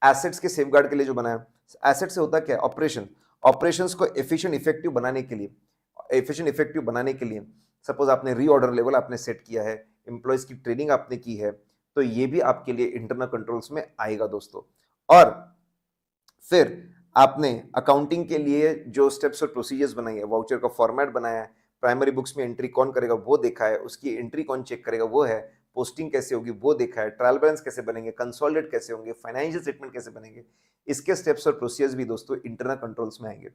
एसेट्स के सेफगार्ड के लिए जो बनाया। एसेट से होता क्या है, ऑपरेशन, ऑपरेशंस को एफिशिएंट इफेक्टिव बनाने के लिए, एफिशिएंट इफेक्टिव बनाने के लिए सपोज आपने रीऑर्डर लेवल आपने सेट किया है, एम्प्लॉयज की ट्रेनिंग आपने की है, तो ये भी आपके लिए इंटरनल कंट्रोल्स में आएगा दोस्तों। और फिर आपने अकाउंटिंग के लिए जो स्टेप्स और प्रोसीजर्स बनाई है, वाउचर का फॉर्मेट बनाया है, प्राइमरी बुक्स में एंट्री कौन करेगा वो देखा है, उसकी एंट्री कौन चेक करेगा वो है, पोस्टिंग कैसे होगी वो देखा है, ट्रायल बैलेंस कैसे बनेंगे, कंसोलिडेट कैसे होंगे, फाइनेंशियल स्टेटमेंट कैसे बनेंगे, इसके स्टेप्स और प्रोसीजर्स भी दोस्तों इंटरनल कंट्रोल्स में आएंगे।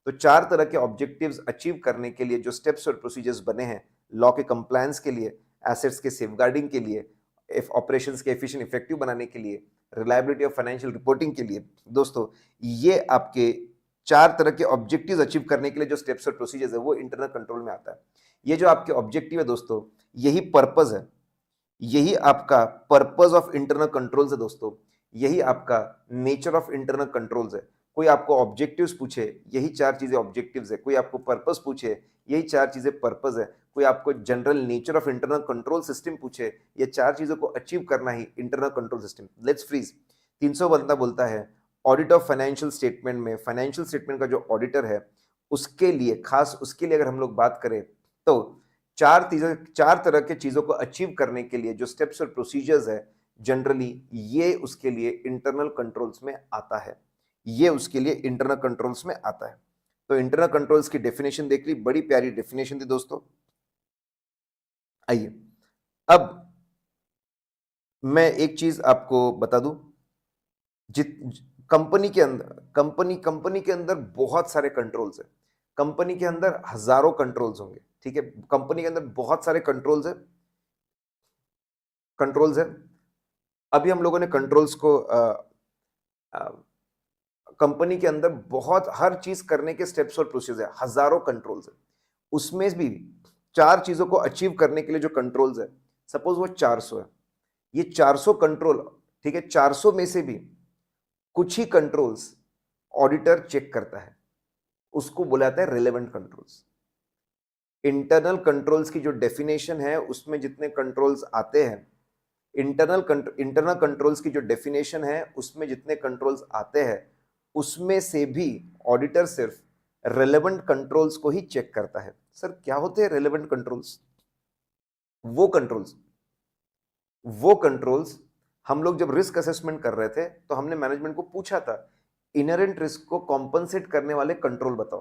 तो 4 तरह के ऑब्जेक्टिव्स अचीव करने के लिए जो स्टेप्स और प्रोसीजर्स बने हैं, लॉ के कंप्लायंस के लिए, एसेट्स के सेफगार्डिंग के लिए, ऑपरेशंस के एफिशिएंट इफेक्टिव बनाने के लिए, रिलायबिलिटी ऑफ फाइनेंशियल रिपोर्टिंग के लिए, दोस्तों ये आपके 4 तरह के ऑब्जेक्टिव्स अचीव करने के लिए जो स्टेप्स और प्रोसीजर्स है वो इंटरनल कंट्रोल में आता है। ये जो आपके ऑब्जेक्टिव है दोस्तों, यही पर्पस है, यही आपका पर्पस ऑफ इंटरनल कंट्रोल्स है दोस्तों, यही आपका नेचर ऑफ इंटरनल कंट्रोल्स है। कोई आपको ऑब्जेक्टिव्स पूछे, यही 4 चीजें ऑब्जेक्टिव्स है, कोई आपको पर्पस पूछे, यही 4 चीजें पर्पस है, कोई आपको general nature of internal control system पूछे, ये 4 चीजों को अचीव करना ही internal control system. Let's freeze. 300 बंदा बोलता है ऑडिट ऑफ फाइनेंशियल स्टेटमेंट में, फाइनेंशियल स्टेटमेंट का जो ऑडिटर है उसके लिए, खास उसके लिए अगर हम लोग बात करें तो 4 तरह के चीजों को अचीव करने के लिए जो स्टेप्स और प्रोसीजर्स है, जनरली ये उसके लिए इंटरनल कंट्रोल्स में आता है, ये उसके लिए इंटरनल कंट्रोल्स में आता है। तो इंटरनल कंट्रोल्स की डेफिनेशन देख ली, बड़ी प्यारी डेफिनेशन थी दोस्तों। आइए अब मैं एक चीज आपको बता दूं, जित कंपनी के अंदर कंपनी के अंदर बहुत सारे कंट्रोल्स है, कंपनी के अंदर हजारों कंट्रोल्स होंगे, ठीक है, कंपनी के अंदर बहुत सारे कंट्रोल्स है। अभी हम लोगों ने कंट्रोल्स को कंपनी के अंदर बहुत हर चीज करने के स्टेप्स और प्रोसीजर है, हजारों कंट्रोल्स है, उसमें भी 4 चीजों को अचीव करने के लिए जो कंट्रोल्स है, सपोज वो 400 है, ये 400 कंट्रोल, ठीक है, 400 में से भी कुछ ही कंट्रोल्स ऑडिटर चेक करता है, उसको बोला जाता है रिलेवेंट कंट्रोल्स। इंटरनल कंट्रोल्स की जो डेफिनेशन है उसमें जितने कंट्रोल्स आते हैं, इंटरनल कंट्रोल्स की जो डेफिनेशन है उसमें जितने कंट्रोल्स आते हैं, उसमें से भी ऑडिटर सिर्फ रेलेवेंट कंट्रोल्स को ही चेक करता है। सर क्या होते हैं रेलेवेंट कंट्रोल्स? वो कंट्रोल्स हम लोग जब रिस्क असेसमेंट कर रहे थे तो हमने मैनेजमेंट को पूछा था इनहेरेंट रिस्क को कॉम्पनसेट करने वाले कंट्रोल बताओ,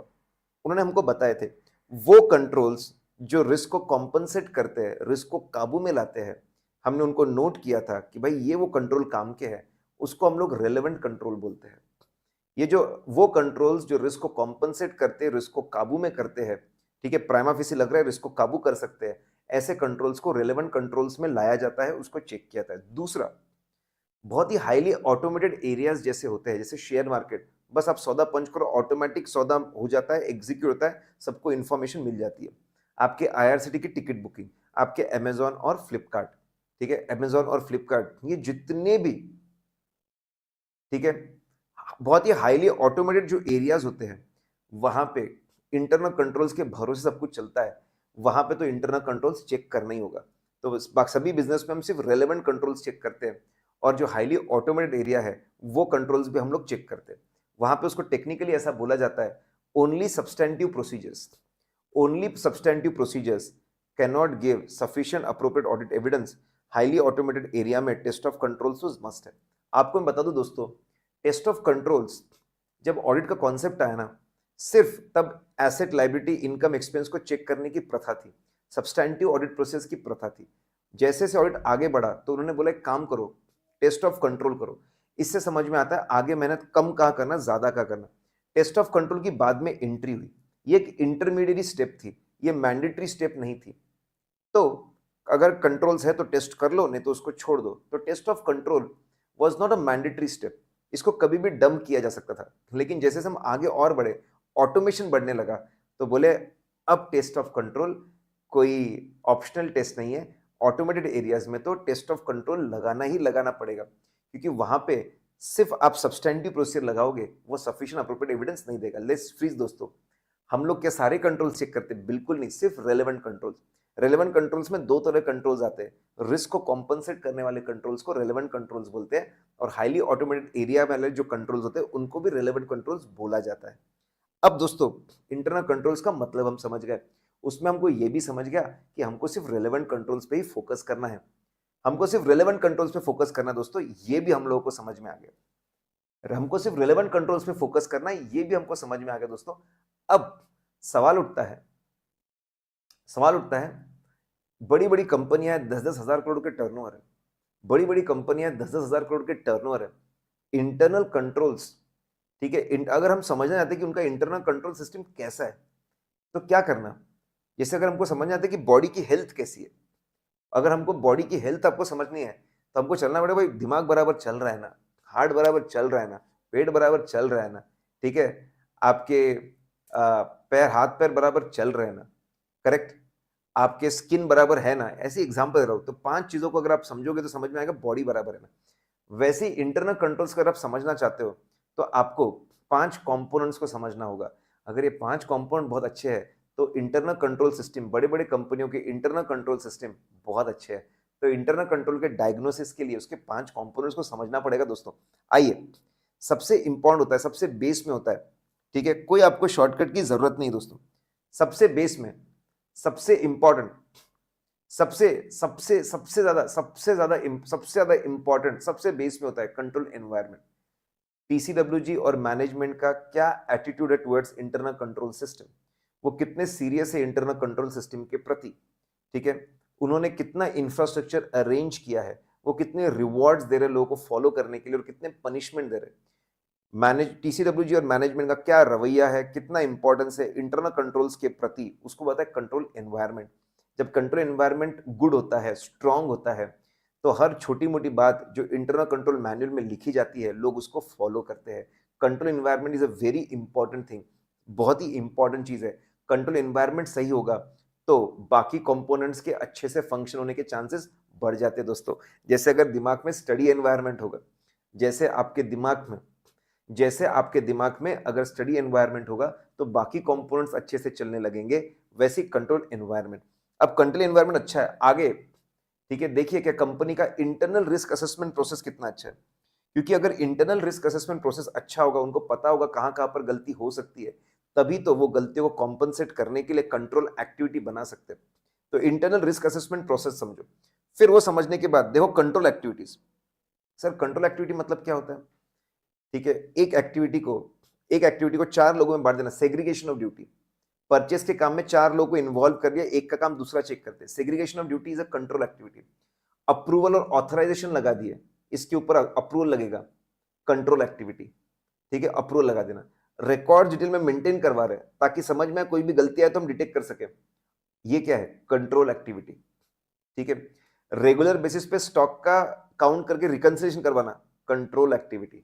उन्होंने हमको बताए थे वो कंट्रोल्स जो रिस्क को कॉम्पनसेट करते हैं, रिस्क को काबू में लाते हैं, हमने उनको नोट किया था कि भाई ये वो कंट्रोल काम के हैं, उसको हम लोग रेलेवेंट कंट्रोल बोलते हैं। ये जो वो कंट्रोल्स जो रिस्क को कॉम्पनसेट करते हैं, रिस्क को काबू में करते हैं, ठीक है, प्राइमा फेसी लग रहा है रिस्क को काबू कर सकते हैं, ऐसे कंट्रोल्स को रेलेवेंट कंट्रोल्स में लाया जाता है, उसको चेक किया जाता है। दूसरा, बहुत ही हाईली ऑटोमेटेड एरियाज जैसे होते हैं, जैसे शेयर मार्केट, बस आप सौदा पंच करो, ऑटोमेटिक सौदा हो जाता है, एग्जीक्यूट होता है, सबको इंफॉर्मेशन मिल जाती है। आपके आईआरसीटी की टिकट बुकिंग, आपके अमेजॉन और फ्लिपकार्ट, ठीक है, अमेजॉन और फ्लिपकार्ट, ये जितने भी, ठीक है, बहुत ही हाईली ऑटोमेटेड जो एरियाज होते हैं, वहां पे इंटरनल कंट्रोल्स के भरोसे सब कुछ चलता है, वहां पे तो इंटरनल कंट्रोल्स चेक करना ही होगा। तो सभी बिजनेस में हम सिर्फ रेलेवेंट कंट्रोल्स चेक करते हैं, और जो हाईली ऑटोमेटेड एरिया है वो कंट्रोल्स भी हम लोग चेक करते हैं। वहां पे उसको टेक्निकली ऐसा बोला जाता है, only substantive procedures can not give sufficient appropriate audit evidence. Highly automated area में टेस्ट ऑफ कंट्रोल्स मस्ट है। आपको मैं बता दूं दोस्तों, टेस्ट ऑफ कंट्रोल्स जब ऑडिट का कॉन्सेप्ट आया ना, सिर्फ तब एसेट लायबिलिटी इनकम एक्सपेंस को चेक करने की प्रथा थी, सब्सटैंटिव ऑडिट प्रोसेस की प्रथा थी। जैसे से ऑडिट आगे बढ़ा तो उन्होंने बोला एक काम करो, टेस्ट ऑफ कंट्रोल करो। इससे समझ में आता है आगे मेहनत कम कहाँ करना, ज्यादा कहाँ करना। टेस्ट ऑफ कंट्रोल की बाद में एंट्री हुई, ये एक इंटरमीडिएट स्टेप थी, ये मैंडेटरी स्टेप नहीं थी। तो अगर कंट्रोल्स है तो टेस्ट कर लो, नहीं तो उसको छोड़ दो। तो test of control was not a mandatory step, इसको कभी भी डम किया जा सकता था। लेकिन जैसे हम आगे और बढ़े, ऑटोमेशन बढ़ने लगा, तो बोले अब टेस्ट ऑफ कंट्रोल कोई ऑप्शनल टेस्ट नहीं है, ऑटोमेटेड एरियाज में तो टेस्ट ऑफ कंट्रोल लगाना ही लगाना पड़ेगा, क्योंकि वहां पे सिर्फ आप सब्सटेंटिव प्रोसीजर लगाओगे वो सफिशिएंट अप्रोप्रिएट एविडेंस नहीं देगा। लेट्स फ्रीज दोस्तों, हम लोग क्या सारे कंट्रोल चेक करते? बिल्कुल नहीं, सिर्फ रेलेवेंट कंट्रोल्स। रेलेवेंट कंट्रोल्स में 2 तरह कंट्रोल्स आते हैं, रिस्क को कॉम्पनसेट करने वाले कंट्रोल्स को रेलेवेंट कंट्रोल्स बोलते हैं, और हाईली ऑटोमेटेड एरिया वाले जो कंट्रोल्स होते हैं उनको भी रेलेवेंट कंट्रोल्स बोला जाता है। अब दोस्तों, इंटरनल कंट्रोल्स का मतलब हम समझ गए। उसमें हमको ये भी समझ गया कि हमको सिर्फ रेलेवेंट कंट्रोल्स पे ही फोकस करना है। हमको सिर्फ रेलेवेंट कंट्रोल्स पे फोकस करना है दोस्तों, ये भी हम लोगों को समझ में आ गया। हमको सिर्फ रेलेवेंट कंट्रोल्स पे फोकस करना है, ये भी हमको समझ में आ गया दोस्तों। अब सवाल उठता है, सवाल उठता है, बड़ी-बड़ी कंपनियां हैं, 10-10 हजार करोड़ के टर्नओवर है। बड़ी-बड़ी कंपनियां 10-10 हजार करोड़ के टर्नओवर है। इंटरनल कंट्रोल्स, ठीक है, अगर हम समझना चाहते हैं कि उनका इंटरनल कंट्रोल सिस्टम कैसा है, तो क्या करना? जैसे अगर हमको समझना चाहते हैं कि बॉडी की हेल्थ कैसी है, अगर हमको बॉडी की हेल्थ आपको समझनी है, तो हमको चलना पड़ेगा, भाई दिमाग बराबर चल रहा है ना, हार्ट बराबर चल रहा है ना, पेट बराबर चल रहा है ना, ठीक है, आपके पैर, हाथ पैर बराबर चल रहे हैं ना, करेक्ट, आपके स्किन बराबर है ना, ऐसी एग्जांपल दे रहा हूं। तो 5 चीजों को अगर आप समझोगे तो समझ में आएगा बॉडी बराबर है ना। वैसे ही इंटरनल कंट्रोल्स को अगर आप समझना चाहते हो, तो आपको 5 कंपोनेंट्स को समझना होगा। अगर ये 5 कंपोनेंट बहुत अच्छे हैं, तो इंटरनल कंट्रोल सिस्टम, बड़े-बड़े कंपनियों के इंटरनल कंट्रोल सिस्टम बहुत अच्छे हैं। तो इंटरनल कंट्रोल के डायग्नोसिस के लिए उसके 5 कंपोनेंट्स को समझना पड़ेगा दोस्तों। आइए, सबसे इंपॉर्टेंट होता है, सबसे बेस में होता है, ठीक है? कोई आपको शॉर्टकट की जरूरत नहीं दोस्तों। सबसे बेस में, सबसे इंपॉर्टेंट, सबसे सबसे सबसे ज्यादा इंपॉर्टेंट, सबसे बेस में होता है कंट्रोल एनवायरनमेंट। टीसीडब्ल्यूजी और मैनेजमेंट का क्या एटीट्यूड है टुवर्ड्स इंटरनल कंट्रोल सिस्टम, वो कितने सीरियस है इंटरनल कंट्रोल सिस्टम के प्रति, ठीक है, उन्होंने कितना इंफ्रास्ट्रक्चर अरेंज किया है, वो कितने रिवॉर्ड्स दे रहे हैं लोगों को फॉलो करने के लिए और कितने पनिशमेंट दे रहे हैं, मैनेज टीसीडब्ल्यूजी और मैनेजमेंट का क्या रवैया है, कितना इंपॉर्टेंस है इंटरनल कंट्रोल्स के प्रति, उसको बताए कंट्रोल एनवायरनमेंट। जब कंट्रोल एनवायरनमेंट गुड होता है, स्ट्रांग होता है, तो हर छोटी मोटी बात जो इंटरनल कंट्रोल मैनुअल में लिखी जाती है, लोग उसको फॉलो करते हैं। Control environment is a very important thing, बहुत ही इंपॉर्टेंट चीज है। कंट्रोल एनवायरनमेंट सही होगा तो बाकी कंपोनेंट्स के अच्छे से फंक्शन होने के चांसेस बढ़ जाते हैं दोस्तों। जैसे अगर दिमाग में स्टडी एनवायरनमेंट होगा, जैसे आपके दिमाग में जैसे आपके दिमाग में अगर स्टडी एनवायरनमेंट होगा, तो बाकी कंपोनेंट्स अच्छे से चलने लगेंगे, वैसे कंट्रोल एनवायरनमेंट। अब कंट्रोल एनवायरनमेंट अच्छा है, आगे ठीक है, देखिए क्या कंपनी का इंटरनल रिस्क असेसमेंट प्रोसेस कितना अच्छा है। क्योंकि अगर इंटरनल रिस्क असेसमेंट प्रोसेस अच्छा होगा, उनको पता होगा कहां कहां पर गलती हो सकती है, तभी तो वो गलतियों को कॉम्पनसेट करने के लिए कंट्रोल एक्टिविटी बना सकते हैं। तो इंटरनल रिस्क असेसमेंट प्रोसेस समझो। फिर वो समझने के बाद देखो control activities. Sir control activity मतलब क्या होता है? ठीक है, एक एक्टिविटी को 4 लोगों में बांट देना, सेग्रीगेशन ऑफ ड्यूटी। परचेस के काम में 4 लोगों को इन्वॉल्व कर दिया, एक का काम दूसरा चेक करते हैं, segregation of duty is a control activity. Approval और ऑथराइजेशन लगा दिए, इसके ऊपर अप्रूवल लगेगा, कंट्रोल एक्टिविटी, ठीक है, अप्रूवल लगा देना। रिकॉर्ड डिटेल में मेंटेन करवा रहे हैं ताकि समझ में कोई भी गलती आए तो हम डिटेक्ट कर सके, ये क्या है? कंट्रोल एक्टिविटी, ठीक है। रेगुलर बेसिस पे स्टॉक का काउंट करके रिकंसिलिएशन करवाना, कंट्रोल एक्टिविटी।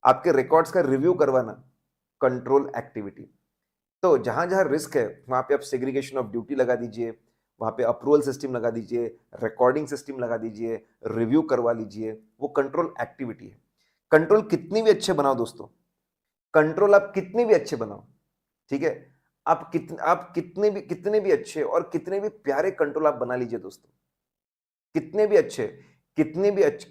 आपके रिकॉर्ड्स का रिव्यू करवाना, कंट्रोल एक्टिविटी। तो जहां जहां रिस्क है वहां पे आप सेग्रीगेशन ऑफ ड्यूटी लगा दीजिए, वहां पे अप्रूवल सिस्टम लगा दीजिए, रिकॉर्डिंग सिस्टम लगा दीजिए, रिव्यू करवा लीजिए, वो कंट्रोल एक्टिविटी है। कंट्रोल कितनी भी अच्छे बनाओ दोस्तों, कंट्रोल आप कितने भी अच्छे बनाओ, ठीक है, आप कितने भी अच्छे और कितने भी प्यारे कंट्रोल आप बना लीजिए दोस्तों, कितने भी अच्छे, कितने भी अच्छे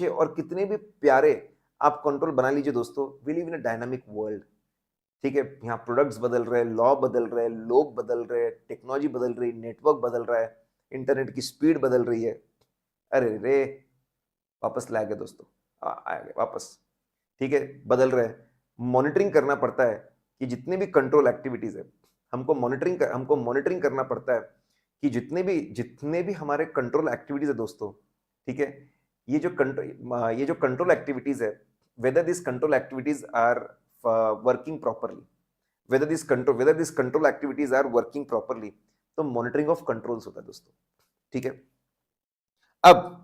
और कितने भी प्यारे आप कंट्रोल बना लीजिए दोस्तों, we live in a dynamic world, ठीक है, यहाँ प्रोडक्ट्स बदल रहे हैं, लॉ बदल रहे हैं, लोग बदल रहे हैं, टेक्नोलॉजी बदल रही है, नेटवर्क बदल रहा है, इंटरनेट की स्पीड बदल रही है। अरे रे, वापस ला गए दोस्तों, आ गए वापस, ठीक है, बदल रहे हैं। मॉनिटरिंग करना पड़ता है कि जितने भी कंट्रोल एक्टिविटीज है, हमको मॉनिटरिंग करना पड़ता है कि जितने भी हमारे कंट्रोल एक्टिविटीज है दोस्तों, ठीक है, ये जो कंट्रोल एक्टिविटीज है, whether this control activities are working properly, whether this control activities are working properly, तो मॉनिटरिंग ऑफ कंट्रोल्स होता है दोस्तों, ठीक है। अब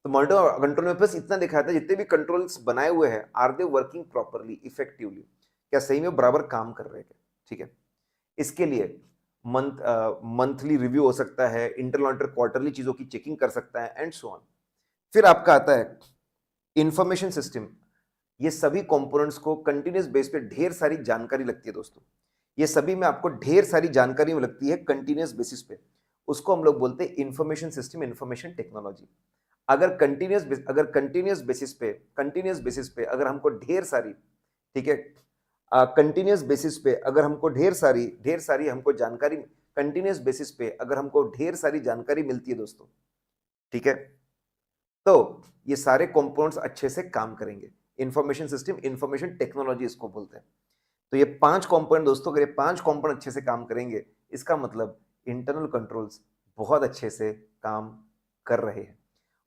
तो मॉनिटर कंट्रोल में बस इतना दिखाया था, जितने भी कंट्रोल्स बनाए हुए हैं, are they working properly, effectively, क्या सही में बराबर काम कर रहे हैं क्या, ठीक है। इसके लिए मंथली रिव्यू हो सकता है, इंटरनल ऑडिटर क्वार्टरली चीजों की चेकिंग कर सकता है, एंड सो ऑन। फिर आपका आता है इंफॉर्मेशन सिस्टम। ये सभी कंपोनेंट्स को कंटिन्यूस बेस पे ढेर सारी जानकारी लगती है दोस्तों, ये सभी में आपको ढेर सारी जानकारी लगती है कंटिन्यूस बेसिस पे, उसको हम लोग बोलते हैं इंफॉर्मेशन सिस्टम, इंफॉर्मेशन टेक्नोलॉजी। अगर कंटिन्यूस बेसिस पे अगर हमको ढेर सारी, ठीक है, कंटिन्यूस बेसिस पे अगर हमको ढेर सारी हमको जानकारी कंटिन्यूस बेसिस पे अगर हमको ढेर सारी जानकारी मिलती है दोस्तों, ठीक है, तो ये सारे कंपोनेंट्स अच्छे से काम करेंगे। इंफॉर्मेशन सिस्टम, इंफॉर्मेशन टेक्नोलॉजी इसको बोलते हैं। तो ये 5 कंपोनेंट दोस्तों, अगर ये 5 कंपोनेंट अच्छे से काम करेंगे, इसका मतलब इंटरनल कंट्रोल्स बहुत अच्छे से काम कर रहे हैं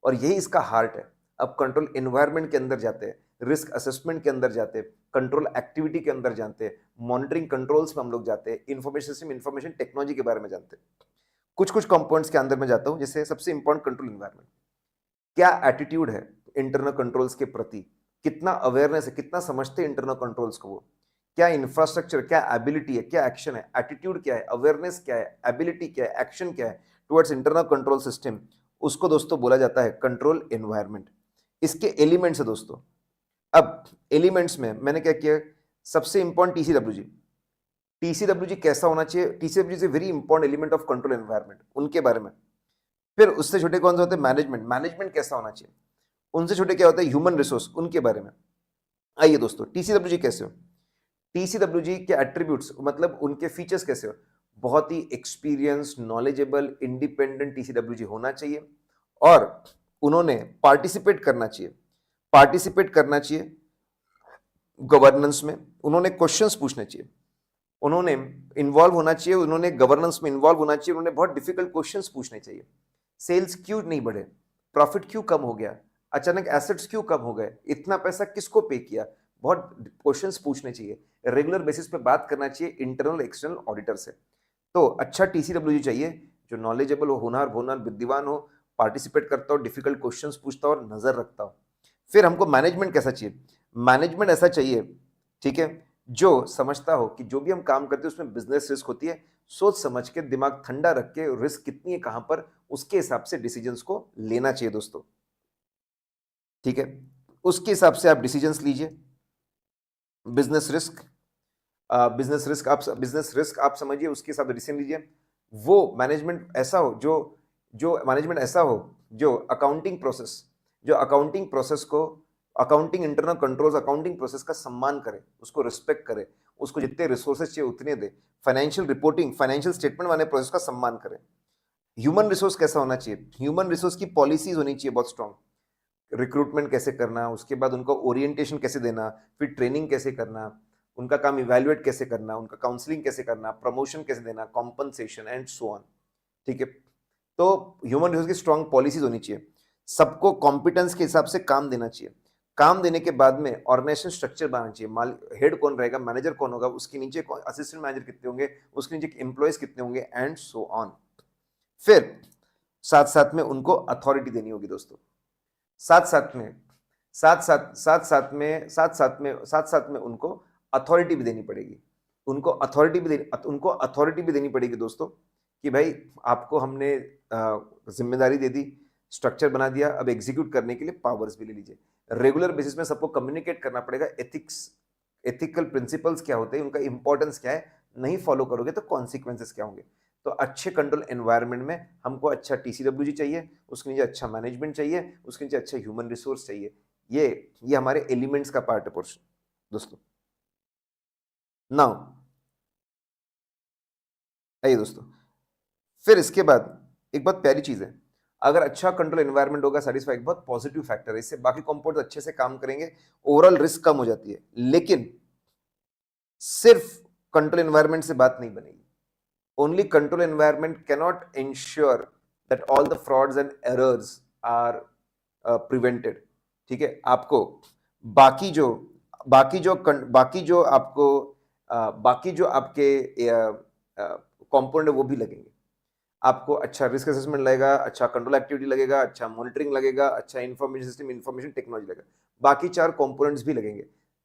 और यही इसका हार्ट है। अब कंट्रोल एनवायरनमेंट के अंदर जाते हैं, रिस्क असेसमेंट के अंदर जाते हैं, कंट्रोल एक्टिविटी के अंदर जानते हैं, मॉनिटरिंग कंट्रोल्स में हम लोग जाते हैं, इंफॉर्मेशन सिस्टम, इंफॉर्मेशन टेक्नोलॉजी के बारे में जानते हैं। कुछ-कुछ कंपोनेंट्स के अंदर मैं जाता हूं, जैसे सबसे इंपॉर्टेंट कंट्रोल एनवायरनमेंट। क्या एटीट्यूड है इंटरनल कंट्रोल्स के प्रति, कितना अवेयरनेस है, कितना समझते हैं इंटरनल कंट्रोल्स को वो, क्या इंफ्रास्ट्रक्चर, क्या एबिलिटी है, क्या एक्शन है, एटीट्यूड क्या है, अवेयरनेस क्या है, एबिलिटी क्या है, एक्शन क्या है टुवर्ड्स इंटरनल कंट्रोल सिस्टम, उसको दोस्तों बोला जाता है कंट्रोल एनवायरनमेंट। इसके एलिमेंट्स है दोस्तों। अब एलिमेंट्स में मैंने क्या किया, सबसे इंपॉर्टेंट टीसीडब्ल्यूजी। टीसीडब्ल्यूजी कैसा होना चाहिए, TCWG is very important element of control environment, उनके बारे में। फिर उससे छोटे कौन से होते हैं, मैनेजमेंट, मैनेजमेंट कैसा होना चाहिए। उनसे छोटे क्या होता है, ह्यूमन रिसोर्स, उनके बारे में। आइए दोस्तों, टीसीडब्ल्यूजी कैसे हो, टीसीडब्ल्यूजी के एट्रीब्यूट्स मतलब उनके फीचर्स कैसे हो, बहुत ही एक्सपीरियंस, नॉलेजेबल, इंडिपेंडेंट टीसीडब्ल्यूजी होना चाहिए और उन्होंने पार्टिसिपेट करना चाहिए गवर्नेंस में, उन्होंने क्वेश्चंस पूछने चाहिए, उन्होंने इन्वॉल्व होना चाहिए, उन्होंने गवर्नेंस में इन्वॉल्व होना चाहिए, उन्होंने बहुत डिफिकल्ट क्वेश्चंस पूछने चाहिए। सेल्स क्यों नहीं बढ़े, प्रॉफिट क्यों कम हो गया, अचानक एसेट्स क्यों कम हो गए, इतना पैसा किसको पे किया, बहुत क्वेश्चंस पूछने चाहिए, रेगुलर बेसिस पे बात करना चाहिए इंटरनल एक्सटर्नल ऑडिटर से। तो अच्छा टीसीडब्ल्यूजी चाहिए जो नॉलेजेबल हो, होनहार भोनार विद्वान हो, पार्टिसिपेट करता हो, डिफिकल्ट क्वेश्चंस पूछता हो और नजर रखता हो। फिर हमको मैनेजमेंट कैसा चाहिए, मैनेजमेंट ऐसा चाहिए, ठीक है, जो समझता हो कि जो भी हम काम करते हैं उसमें बिजनेस रिस्क होती है, सोच समझ के दिमाग ठंडा रख के रिस्क कितनी है कहां पर, उसके हिसाब से डिसीजंस को लेना चाहिए दोस्तों, ठीक है, उसके हिसाब से आप डिसीजंस लीजिए। बिजनेस रिस्क, बिजनेस रिस्क आप समझिए, उसके हिसाब से डिसीजन लीजिए। वो मैनेजमेंट ऐसा हो जो जो मैनेजमेंट ऐसा हो जो अकाउंटिंग प्रोसेस को, accounting internal controls, accounting process का सम्मान करे, उसको रिस्पेक्ट करे, उसको जितने रिसोर्सेज चाहिए उतने दे, फाइनेंशियल रिपोर्टिंग, फाइनेंशियल स्टेटमेंट वाले प्रोसेस का सम्मान करे। ह्यूमन रिसोर्स कैसा होना चाहिए, ह्यूमन रिसोर्स की पॉलिसीज होनी चाहिए बहुत स्ट्रांग, रिक्रूटमेंट कैसे करना, उसके बाद उनका ओरिएंटेशन कैसे देना, फिर ट्रेनिंग कैसे करना, उनका काम इवैल्यूएट कैसे करना, उनका काउंसलिंग कैसे करना, प्रमोशन कैसे देना, कॉम्पनसेशन एंड सो ऑन, ठीक है। तो ह्यूमन रिसोर्स की स्ट्रांग पॉलिसीज होनी चाहिए, सबको कॉम्पिटेंस के हिसाब से काम देना चाहिए, काम देने के बाद में ऑर्गेनाइजेशन स्ट्रक्चर बनाना चाहिए, माल हेड कौन रहेगा, मैनेजर कौन होगा, उसके नीचे असिस्टेंट मैनेजर कितने होंगे, उसके नीचे एम्प्लॉयज कितने होंगे एंड सो ऑन। फिर साथ साथ में उनको अथॉरिटी देनी होगी दोस्तों, साथ साथ में साथ साथ में उनको अथॉरिटी भी देनी पड़ेगी, उनको अथॉरिटी भी देनी पड़ेगी दोस्तों, कि भाई आपको हमने जिम्मेदारी दे दी, स्ट्रक्चर बना दिया, अब एग्जीक्यूट करने के लिए पावर्स भी ले लीजिए। रेगुलर बेसिस में सबको कम्युनिकेट करना पड़ेगा, एथिकल प्रिंसिपल्स क्या होते हैं, उनका इंपॉर्टेंस क्या है, नहीं फॉलो करोगे तो कॉन्सिक्वेंसेस क्या होंगे। तो अच्छे कंट्रोल एनवायरनमेंट में हमको अच्छा टीसीडब्ल्यूजी चाहिए, उसके नीचे अच्छा मैनेजमेंट चाहिए, उसके नीचे अच्छा ह्यूमन रिसोर्स चाहिए। ये हमारे एलिमेंट्स का पार्ट है पोर्शन दोस्तों। नाउ आइए दोस्तों, फिर इसके बाद एक बहुत प्यारी चीज है, अगर अच्छा कंट्रोल एनवायरनमेंट होगा, सेटिस्फाई, बहुत पॉजिटिव फैक्टर है, इससे बाकी कंपोनेंट अच्छे से काम करेंगे, ओवरऑल रिस्क कम हो जाती है। लेकिन सिर्फ कंट्रोल एनवायरनमेंट से बात नहीं बनेगी, only control environment cannot ensure that all the frauds and errors are prevented, ठीक है। आपको बाकी जो बाकी जो आपके कंपोनेंट है वो भी लगेंगे, आपको अच्छा रिस्क असेसमेंट लगेगा, अच्छा कंट्रोल एक्टिविटी लगेगा, अच्छा मॉनिटरिंग लगेगा, अच्छा इंफॉर्मेशन सिस्टम, इंफॉर्मेशन टेक्नोलॉजी लगेगा, बाकी 4 कंपोनेंट्स भी लगेंगे।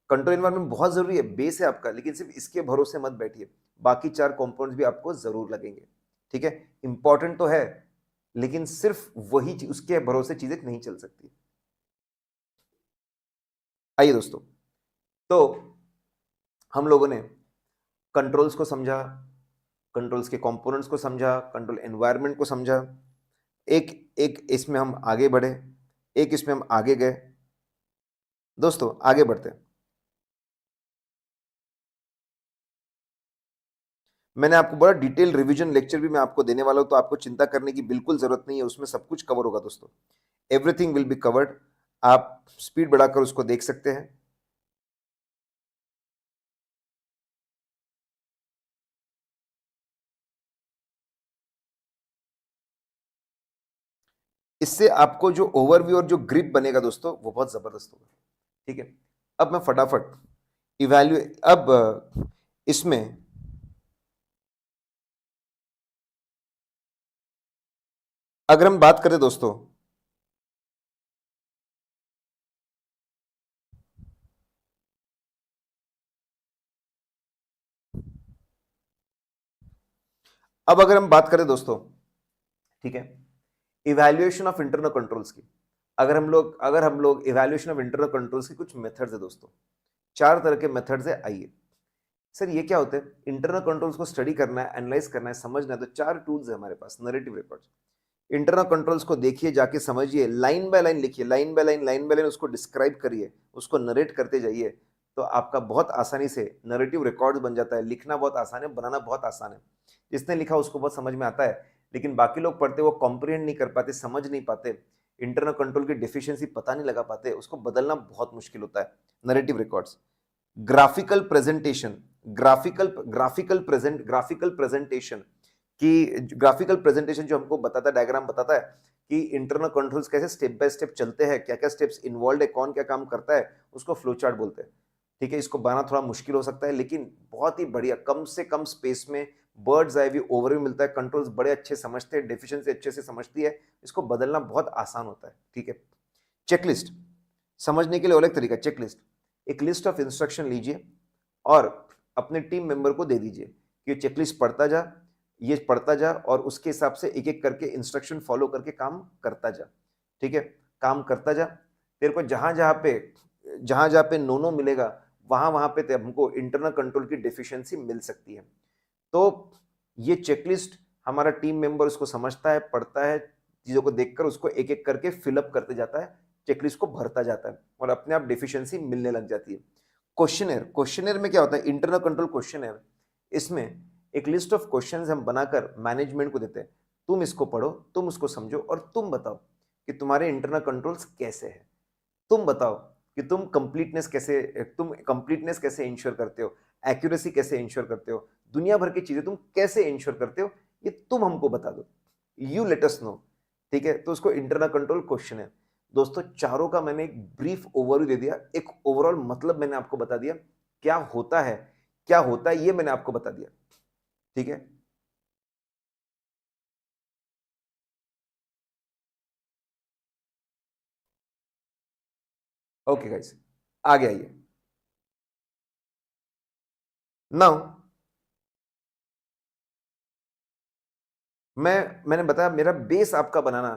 कंट्रोल एनवायरनमेंट बहुत जरूरी है, बेस है आपका, लेकिन सिर्फ इसके भरोसे मत बैठिए, बाकी 4 कंपोनेंट्स भी आपको जरूर लगेंगे, ठीक है। इंपॉर्टेंट तो है, लेकिन सिर्फ वही उसके भरोसे चीजें नहीं चल सकती। आइए दोस्तों, तो हम लोगों ने कंट्रोल्स को समझा, कंट्रोल्स के कंपोनेंट्स को समझा, कंट्रोल एनवायरनमेंट को समझा, एक एक इसमें हम आगे बढ़े, एक इसमें हम आगे गए। दोस्तों आगे बढ़ते हैं। मैंने आपको बड़ा डिटेल रिवीजन लेक्चर भी मैं आपको देने वाला हूं, तो आपको चिंता करने की बिल्कुल जरूरत नहीं है, उसमें सब कुछ कवर होगा दोस्तों। Everything will be covered. आप स्पीड बढ़ाकर उसको देख सकते हैं। इससे आपको जो ओवरव्यू और जो ग्रिप बनेगा दोस्तों, वो बहुत जबरदस्त होगा। ठीक है, अब मैं फटाफट इवैल्यू अब इसमें अगर हम बात करें दोस्तों, अब अगर हम बात करें दोस्तों, ठीक है, इवैल्यूएशन ऑफ इंटरनल कंट्रोल्स की, अगर हम लोग इवैल्यूएशन ऑफ इंटरनल कंट्रोल्स की कुछ मेथड्स है दोस्तों, 4 तरह के मेथड्स है। आइए सर, ये क्या होते हैं? इंटरनल कंट्रोल्स को स्टडी करना है, एनालाइज करना है, समझना है, तो 4 टूल्स है हमारे पास। नरेटिव रिकॉर्ड्स, इंटरनल कंट्रोल्स को देखिए, जाके समझिए, लाइन बाय लाइन लिखिए, लाइन बाय लाइन उसको डिस्क्राइब करिए, उसको नरेट करते जाइए, तो आपका बहुत आसानी से नरेटिव रिकॉर्ड्स बन जाता है। लिखना बहुत आसान है, बनाना बहुत आसान है। जिसने लिखा उसको बहुत समझ में आता है, लेकिन बाकी लोग पढ़ते वो कॉम्प्रिहेंड नहीं कर पाते, समझ नहीं पाते, इंटरनल कंट्रोल की डेफिशिएंसी पता नहीं लगा पाते, उसको बदलना बहुत मुश्किल होता है। Narrative records, graphical presentation, graphical presentation कि ग्राफिकल प्रेजेंटेशन जो हमको बताता है, डायग्राम बताता है कि इंटरनल कंट्रोल्स कैसे स्टेप बाय स्टेप चलते हैं, क्या क्या स्टेप्स इन्वॉल्व है, कौन क्या काम करता है, उसको फ्लो चार्ट बोलते हैं। ठीक है, इसको बनाना थोड़ा मुश्किल हो सकता है, लेकिन बहुत ही बढ़िया, कम से कम स्पेस में बर्ड्स आई व्यू ओवरव्यू मिलता है। कंट्रोल्स बड़े अच्छे समझते हैं, डेफिशिएंसी अच्छे से समझती है, इसको बदलना बहुत आसान होता है। ठीक है, चेकलिस्ट समझने के लिए अलग तरीका, चेकलिस्ट, एक लिस्ट ऑफ इंस्ट्रक्शन लीजिए और अपने टीम मेंबर को दे दीजिए कि चेकलिस्ट पढ़ता जा, ये पढ़ता जा, और उसके हिसाब से एक एक करके इंस्ट्रक्शन फॉलो करके काम करता जा। ठीक है, काम करता जा, तेरे को जहां जहां पे नो नो मिलेगा, वहां वहां पे हमको इंटरनल कंट्रोल की डेफिशिएंसी मिल सकती है। तो ये चेकलिस्ट हमारा टीम मेंबर उसको समझता है, पढ़ता है, चीजों को देखकर उसको एक एक करके फिलअप करते जाता है, चेकलिस्ट को भरता जाता है, और अपने आप डेफिशिएंसी मिलने लग जाती है। क्वेश्चनर, क्वेश्चनर में क्या होता है? इंटरनल कंट्रोल क्वेश्चनर, इसमें एक लिस्ट ऑफ क्वेश्चंस हम बनाकर मैनेजमेंट को देते हैं, तुम इसको पढ़ो, तुम उसको समझो, और तुम बताओ कि तुम्हारे इंटरनल कंट्रोल्स कैसे हैं। तुम बताओ कि तुम कंप्लीटनेस कैसे इंश्योर करते हो, एक्यूरेसी कैसे इंश्योर करते हो, दुनिया भर की चीजें तुम कैसे इंश्योर करते हो, ये तुम हमको बता दो, यू लेट अस नो। ठीक है, तो उसको इंटरनल कंट्रोल क्वेश्चन है दोस्तों। चारों का मैंने एक ब्रीफ ओवरव्यू दे दिया, एक ओवरऑल मतलब मैंने आपको बता दिया, क्या होता है, क्या होता है ये मैंने आपको बता दिया। ठीक है, ओके गाइस, आगे आइए। नाउ मैंने बताया मेरा बेस आपका बनाना,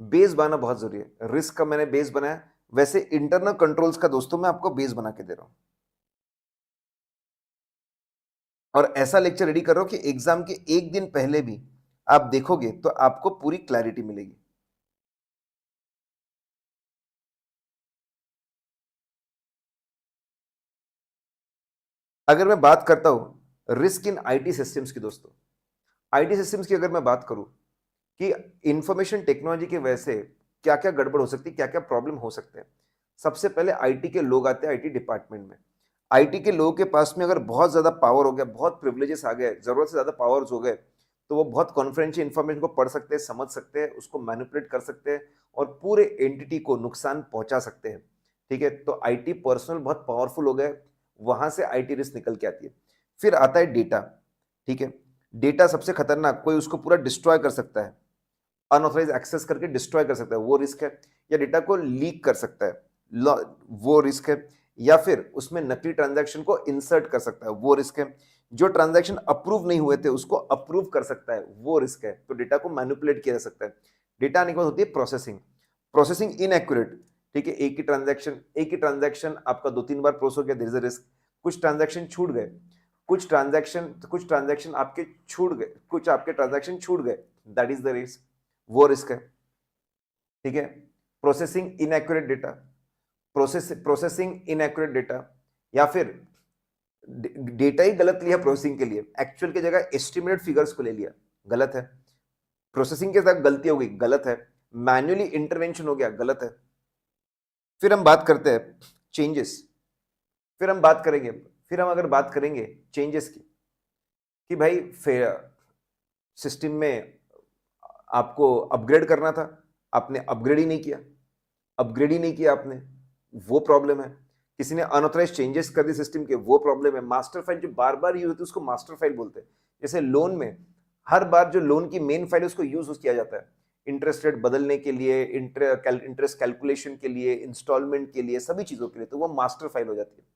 बेस बनाना बहुत जरूरी है। रिस्क का मैंने बेस बनाया, वैसे इंटरनल कंट्रोल्स का दोस्तों मैं आपको बेस बना के दे रहा हूं, और ऐसा लेक्चर रेडी कर रहा हूं कि एग्जाम के एक दिन पहले भी आप देखोगे तो आपको पूरी क्लैरिटी मिलेगी। अगर मैं बात करता हूं रिस्क इन आईटी सिस्टम्स की दोस्तों, आईटी सिस्टम्स की अगर मैं बात करूं कि इंफॉर्मेशन टेक्नोलॉजी की वजह से क्या क्या गड़बड़ हो सकती है, क्या क्या प्रॉब्लम हो सकते हैं। सबसे पहले आईटी के लोग आते हैं आईटी डिपार्टमेंट में। आईटी के लोगों के पास में अगर बहुत ज्यादा पावर हो गया, बहुत प्रिविलेजेस आ गए, जरूरत से ज्यादा पावर्स हो गए, तो वो बहुत कॉन्फिडेंशियल इंफॉर्मेशन को पढ़ सकते हैं, समझ सकते हैं, उसको मैनिपुलेट कर सकते हैं, और पूरे एंटिटी को नुकसान पहुंचा सकते हैं। ठीक है, तो आईटी पर्सनल बहुत पावरफुल हो गए, वहां से आईटी रिस्क निकल के आती है। फिर आता है डेटा। ठीक है, डेटा सबसे खतरनाक, कोई उसको पूरा डिस्ट्रॉय कर सकता है, अनऑथराइज एक्सेस करके डिस्ट्रॉय कर सकता है, वो रिस्क है। या डेटा को लीक कर सकता है, वो रिस्क है। या फिर उसमें नकली ट्रांजैक्शन को इंसर्ट कर सकता है, वो रिस्क है। जो ट्रांजैक्शन अप्रूव नहीं हुए थे उसको अप्रूव कर सकता है, वो रिस्क है। तो डेटा को मैनिपुलेट किया जा सकता है। डेटा आने के बाद होती है प्रोसेसिंग, प्रोसेसिंग इनएक्यूरेट। ठीक है, एक ही ट्रांजैक्शन आपका 2-3 बार प्रोसेस हो गया, देयर इज अ रिस्क। कुछ ट्रांजैक्शन छूट गए, कुछ ट्रांजैक्शन आपके छूट गए, कुछ आपके ट्रांजैक्शन छूट गए, दैट इज द रिस्क, वो रिस्क है। ठीक है, processing inaccurate data, processing inaccurate data, या फिर डेटा ही गलत लिया प्रोसेसिंग के लिए, एक्चुअल की जगह एस्टिमेटेड फिगर्स को ले लिया, गलत है। प्रोसेसिंग के साथ गलती हो गई, गलत है। मैन्युअली इंटरवेंशन हो गया, गलत है। फिर हम बात करते हैं चेंजेस। फिर हम बात करेंगे, फिर हम अगर बात करेंगे चेंजेस की, कि भाई सिस्टम में आपको अपग्रेड करना था, आपने अपग्रेड ही नहीं किया, अपग्रेड ही नहीं किया आपने, वो प्रॉब्लम है। किसी ने अनऑथराइज चेंजेस कर दी सिस्टम के, वो प्रॉब्लम है। मास्टर फाइल जो बार बार यूज होती है उसको मास्टर फाइल बोलते हैं। जैसे लोन में हर बार जो लोन की मेन फाइल है उसको यूज किया जाता है, इंटरेस्ट रेट बदलने के लिए, इंटरेस्ट कैलकुलेशन के लिए, इंस्टॉलमेंट के लिए, सभी चीजों के लिए, तो वो मास्टर फाइल हो जाती है।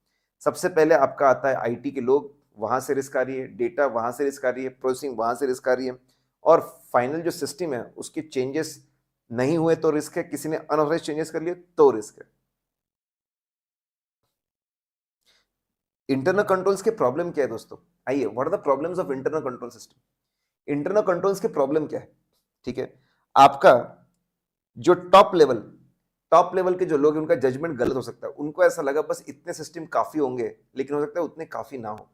सबसे पहले आपका आता है आईटी के लोग, वहां से रिस्क आ रही है, डेटा वहां से रिस्क आ रही है, प्रोसेसिंग वहां से रिस्क आ रही है, और फाइनल जो सिस्टम है उसके चेंजेस नहीं हुए तो रिस्क है, किसी ने अनऑथराइज चेंजेस कर लिए तो रिस्क है। इंटरनल कंट्रोल्स के प्रॉब्लम क्या है दोस्तों? आइए, what are the problems of internal control system. Internal controls के प्रॉब्लम क्या है? ठीक है, आपका जो टॉप लेवल के जो लोग हैं उनका जजमेंट गलत हो सकता है। उनको ऐसा लगा बस इतने सिस्टम काफी होंगे, लेकिन हो सकता है उतने काफी ना हो।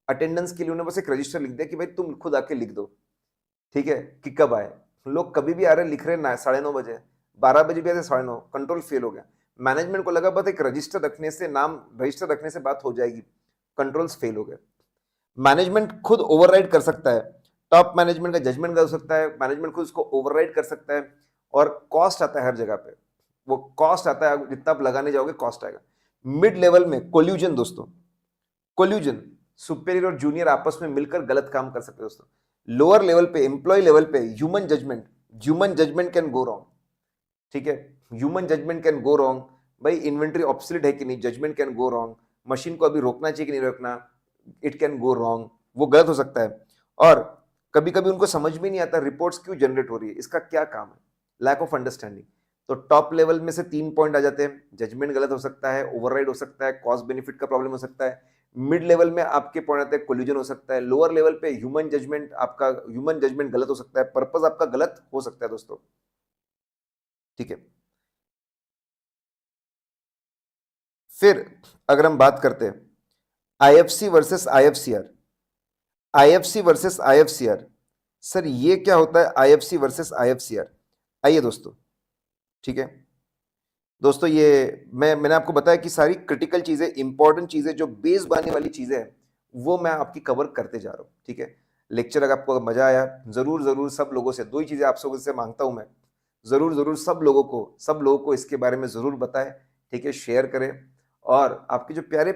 अटेंडेंस के लिए उन्होंने बस एक रजिस्टर लिख दिया कि भाई तुम खुद आके लिख दो, ठीक है, कि कब आए। लोग कभी भी आ रहे, लिख रहे ना 9:30 बजे, 12 बजे भी आते 9:30, कंट्रोल फेल हो गया। मैनेजमेंट को लगा बस एक रजिस्टर रखने से, नाम रजिस्टर रखने से बात हो जाएगी, कंट्रोल्स फेल हो गए। मैनेजमेंट खुद ओवरराइड कर सकता है, टॉप मैनेजमेंट का जजमेंट हो सकता है, मैनेजमेंट खुद उसको ओवरराइड कर सकता है, और कॉस्ट आता है हर जगह पे। वो कॉस्ट आता है, जितना आप लगाने जाओगे कॉस्ट आएगा। मिड लेवल में कोल्यूजन दोस्तों, कोल्यूजन, सुपेरियर और जूनियर आपस में मिलकर गलत काम कर सकते हैं दोस्तों। लोअर लेवल पे, एम्प्लॉय लेवल पे, human judgment can go wrong, ठीक है, human judgment can go wrong. भाई इन्वेंट्री ऑब्सोलीट है कि नहीं, judgment can go wrong. Machine को अभी रोकना चाहिए कि नहीं रोकना, इट कैन गो रॉन्ग, वो गलत हो सकता है। और कभी कभी उनको समझ में नहीं आता रिपोर्ट्स क्यों जनरेट हो रही है, इसका क्या काम है, लैक ऑफ अंडरस्टैंडिंग। तो टॉप लेवल में से 3 पॉइंट आ जाते हैं, जजमेंट गलत हो सकता है, ओवरराइड हो सकता है, कॉस्ट बेनिफिट का प्रॉब्लम हो सकता है। मिड लेवल में आपके पॉइंट आते हैं, कोलिजन हो सकता है। लोअर लेवल पे ह्यूमन जजमेंट गलत हो सकता है, पर्पस आपका गलत हो सकता है दोस्तों, ठीक है। फिर अगर हम बात करते हैं IFC versus IFCR, IFC versus IFCR, sir ये क्या होता है आईएफसी वर्सेस आईएफसीआर? आइए दोस्तों, ठीक है दोस्तों, ये मैंने आपको बताया कि सारी क्रिटिकल चीजें, इंपॉर्टेंट चीजें, जो बेस बनाने वाली चीजें हैं, वो मैं आपकी कवर करते जा रहा हूं, ठीक है। लेक्चर अगर आपको मजा आया, जरूर जरूर सब लोगों से 2 ही चीजें आप लोगों से मांगता हूं मैं, जरूर जरूर सब लोगों को इसके बारे में जरूर बताएं, ठीक है, शेयर करें। और आपके जो प्यारे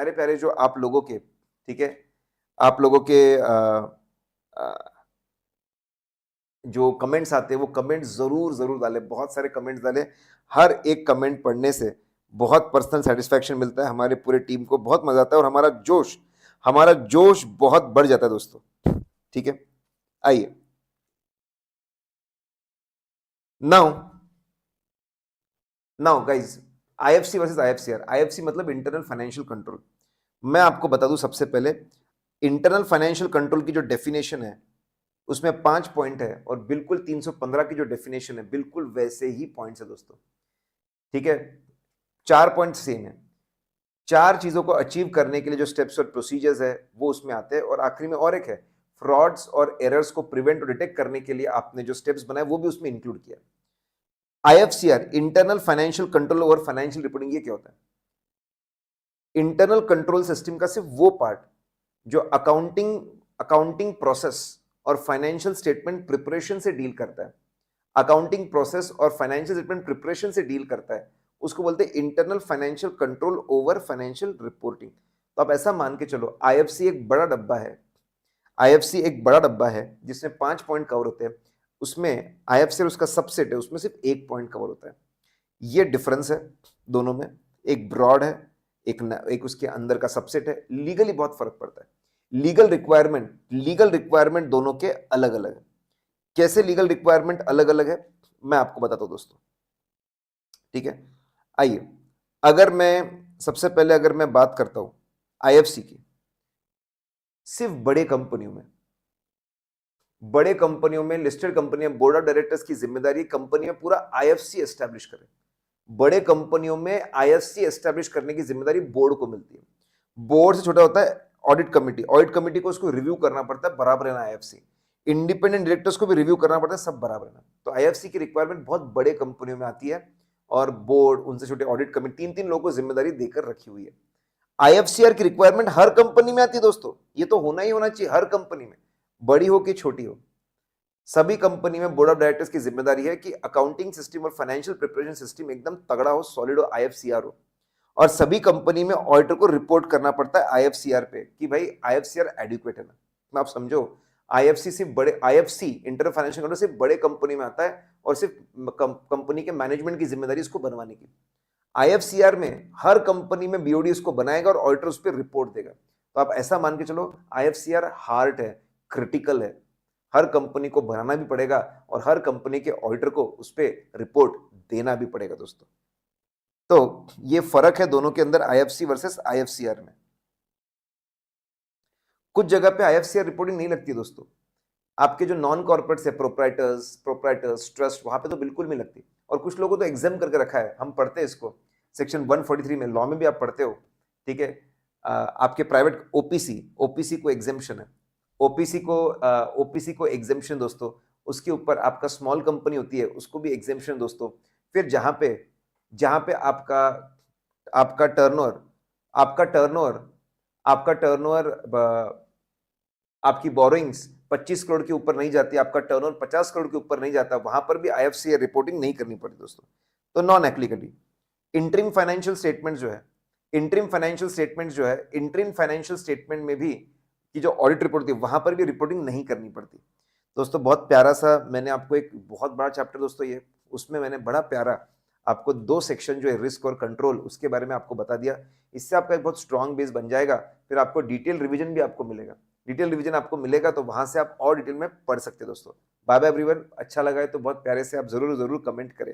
प्यारे जो आप लोगों के, ठीक है, आप लोगों के जो कमेंट्स आते हैं वो कमेंट्स जरूर जरूर डालें, बहुत सारे कमेंट्स डालें। हर एक कमेंट पढ़ने से बहुत पर्सनल सेटिस्फैक्शन मिलता है, हमारे पूरे टीम को बहुत मजा आता है, और हमारा जोश बहुत बढ़ जाता है दोस्तों, ठीक है। आइए now now guys, IFC versus IFCR. IFC मतलब इंटरनल फाइनेंशियल कंट्रोल। मैं आपको बता दूं सबसे पहले, इंटरनल फाइनेंशियल कंट्रोल की जो डेफिनेशन है उसमें 5 पॉइंट है, और बिल्कुल 315 की जो डेफिनेशन है बिल्कुल वैसे ही पॉइंट्स है दोस्तों, ठीक है। 4 पॉइंट सेम है। 4 चीजों को अचीव करने के लिए जो स्टेप्स और प्रोसीजर्स है वो उसमें आते हैं, और आखिरी में और एक है, फ्रॉड्स और एरर्स को प्रिवेंट और डिटेक्ट करने के लिए आपने जो स्टेप्स बनाए वो भी उसमें इंक्लूड किया। IFCR, internal financial control over financial reporting, ये क्या होता है? इंटरनल कंट्रोल सिस्टम का सिर्फ वो पार्ट जो अकाउंटिंग अकाउंटिंग प्रोसेस और फाइनेंशियल स्टेटमेंट प्रिपरेशन से डील करता है, अकाउंटिंग प्रोसेस और फाइनेंशियल स्टेटमेंट प्रिपरेशन से डील करता है, उसको बोलते हैं internal financial control over financial reporting. तो आप ऐसा मान के चलो, आईएफसी एक बड़ा डब्बा है, आईएफसी एक बड़ा डब्बा है जिसमें 5 पॉइंट कवर होते हैं, उसमें आईएफसी उसका सबसेट है, उसमें सिर्फ 1 पॉइंट कवर होता है। ये डिफरेंस है दोनों में, एक ब्रॉड है, एक उसके अंदर का सबसेट है। लीगली बहुत फर्क पड़ता है, लीगल रिक्वायरमेंट दोनों के अलग अलग है। कैसे लीगल रिक्वायरमेंट अलग अलग है मैं आपको बताता हूं दोस्तों, ठीक है। आइए, सबसे पहले अगर मैं बात करता हूं आईएफसी की, सिर्फ बड़े कंपनियों में लिस्टेड कंपनियां, बोर्ड ऑफ डायरेक्टर्स की जिम्मेदारी कंपनी में पूरा आईएफसी एस्टैब्लिश करें। बड़े कंपनियों में आईएफसी एस्टेब्लिश करने की जिम्मेदारी बोर्ड को मिलती है। बोर्ड से छोटा होता है ऑडिट कमेटी, ऑडिट कमेटी को उसको रिव्यू करना पड़ता है, बराबर है ना आईएफसी। इंडिपेंडेंट डायरेक्टर्स को भी रिव्यू करना पड़ता है, सब बराबर है ना। तो आईएफसी की रिक्वायरमेंट बहुत बड़े कंपनियों में आती है और बोर्ड, उनसे छोटे ऑडिट कमेटी, तीन तीन लोगों को जिम्मेदारी देकर रखी हुई है। आईएफसीआर की रिक्वायरमेंट हर कंपनी में आती है दोस्तों, ये तो होना ही होना चाहिए हर कंपनी में, बड़ी हो कि छोटी हो। सभी कंपनी में बोर्ड ऑफ डायरेक्टर्स की जिम्मेदारी है कि अकाउंटिंग सिस्टम और फाइनेंशियल प्रिपरेशन सिस्टम एकदम तगड़ा हो, सॉलिड हो, आईएफसीआर हो। और सभी कंपनी में ऑडिटर को रिपोर्ट करना पड़ता है आईएफसीआर पे कि भाई आईएफसीआर एडिक्वेट है ना। आप समझो, आईएफसी से बड़े, आईएफसी इंटरनल फाइनेंशियल कंट्रोल से बड़े कंपनी में आता है और सिर्फ कंपनी के मैनेजमेंट की जिम्मेदारी इसको बनवाने की। आईएफसीआर में हर कंपनी में बीओडी उसको बनाएगा और ऑडिटर उस पर रिपोर्ट देगा। तो आप ऐसा मान के चलो, आईएफसीआर हार्ट है, क्रिटिकल है, हर कंपनी को बनाना भी पड़ेगा और हर कंपनी के ऑडिटर को उस पर रिपोर्ट देना भी पड़ेगा दोस्तों। तो ये फर्क है दोनों के अंदर, आईएफसी वर्सेस आईएफसीआर में। कुछ जगह पे आईएफसीआर रिपोर्टिंग नहीं लगती दोस्तों। आपके जो नॉन कॉर्पोरेट्स है, प्रोप्राइटर्स, ट्रस्ट, वहां पे तो बिल्कुल नहीं लगती। और कुछ लोगों को तो एग्जाम करके रखा है, हम पढ़ते हैं इसको, सेक्शन 143 में, लॉ में भी आप पढ़ते हो, ठीक है। आपके प्राइवेट ओपीसी को एग्जाम्शन है, ओपीसी को एग्जाम्शन दोस्तों। उसके ऊपर आपका स्मॉल कंपनी होती है, उसको भी एग्जाम्शन दोस्तों। फिर जहां पे आपका आपका टर्नओवर आपका टर्नओवर आपका टर्नओवर आपकी बोरोइंग्स 25 करोड़ के ऊपर नहीं जाती, आपका टर्नओवर 50 करोड़ के ऊपर नहीं जाता, वहां पर भी आईएफसीआर रिपोर्टिंग नहीं करनी पड़ती दोस्तों। तो non applicable. Interim financial statement जो है, इंटरिम फाइनेंशियल स्टेटमेंट में भी की जो ऑडिट रिपोर्ट थी, वहां पर भी रिपोर्टिंग नहीं करनी पड़ती दोस्तों। बहुत प्यारा सा मैंने आपको, एक बहुत बड़ा चैप्टर दोस्तों ये, उसमें मैंने बड़ा प्यारा आपको 2 सेक्शन जो है रिस्क और कंट्रोल, उसके बारे में आपको बता दिया। इससे आपका एक बहुत स्ट्रांग बेस बन जाएगा। फिर आपको डिटेल रिवीजन भी आपको मिलेगा, डिटेल रिवीजन आपको मिलेगा, तो वहां से आप और डिटेल में पढ़ सकते हैं दोस्तों। Bye bye everyone. अच्छा लगा है तो बहुत प्यारे से आप जरूर कमेंट करें।